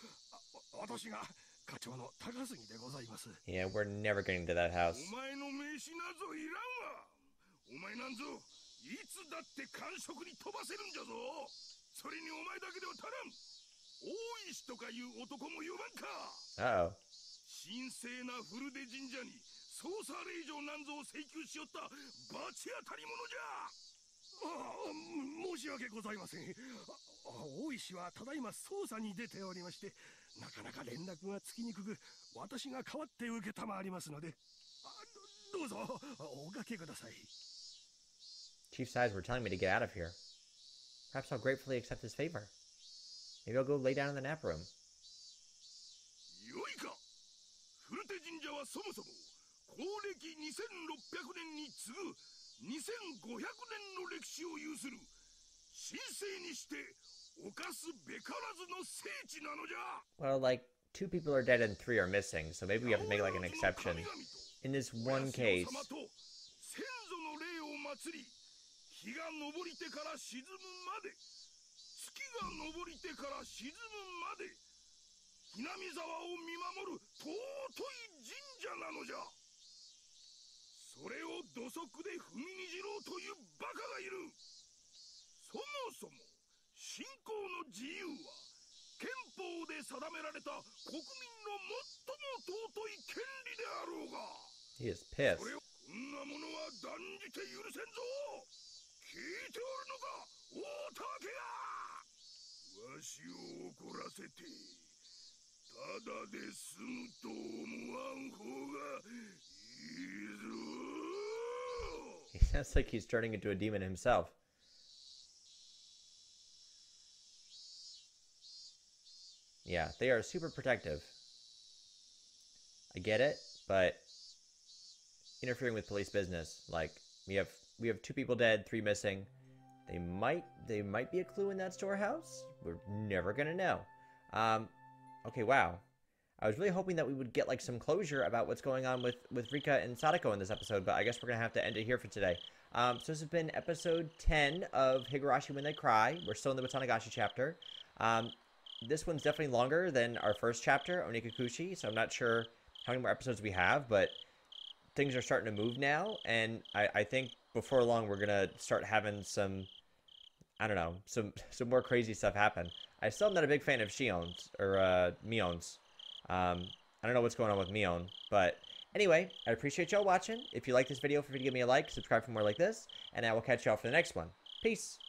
私が課長の高杉でございます。 Yeah, we're never getting to that house. お前の名刺なぞいらんわ。お前なんぞいつだって感触に飛ばせるんじゃぞ。それにお前だけでは足らん。大石とかいう男も呼ばんか。 Uh-oh. 神聖な古出神社に捜査令状なんぞを請求しよった罰当たり者じゃ。申し訳ございません。大石はただいま捜査に出ておりまして、なかなか連絡がつきにくく、私が代わって受けたまわりますので、どうぞおかけください。 Chief's eyes were telling me to get out of here. Perhaps I'll gratefully accept his favor. Maybe I'll go lay down in the nap room. よいか。古手神社はそもそも公暦2600年に次ぐ2500年の歴史を有する神聖にして犯すべからずの聖地なのじゃ。 Well, like, 2 people are dead and 3 are missing, so maybe we have to make like an exception. In this one case, 先祖の霊を祀り、日が昇りてから沈むまで、月が昇りてから沈むまで、hinamizawaを見守る尊い神社なのじゃ。それを土足で踏みにじろうというバカがいる。そもそも信仰の自由は憲法で定められた国民の最も尊い権利であろうが。 he is pissed. それをこんなものは断じて許せんぞ。聞いておるのか、大竹が。わしを怒らせてただで済むと思わん方がいいぞ。 He sounds like he's turning into a demon himself. Yeah, they are super protective. I get it, but interfering with police business, like we have 2 people dead, 3 missing. They might be a clue in that storehouse. We're never gonna know. Okay, wow. I was really hoping that we would get like some closure about what's going on with Rika and Sadako in this episode, but I guess we're gonna have to end it here for today. So this has been episode 10 of Higurashi When They Cry. We're still in the Watanagashi chapter. This one's definitely longer than our first chapter, Onikakushi, so I'm not sure how many more episodes we have, but things are starting to move now, and I think before long we're gonna start having some, I don't know, some more crazy stuff happen. I still am not a big fan of Shion's, or Mion's. I don't know what's going on with Mion, but anyway, I appreciate y'all watching. If you like this video, feel free to give me a like, subscribe for more like this, and I will catch y'all for the next one. Peace!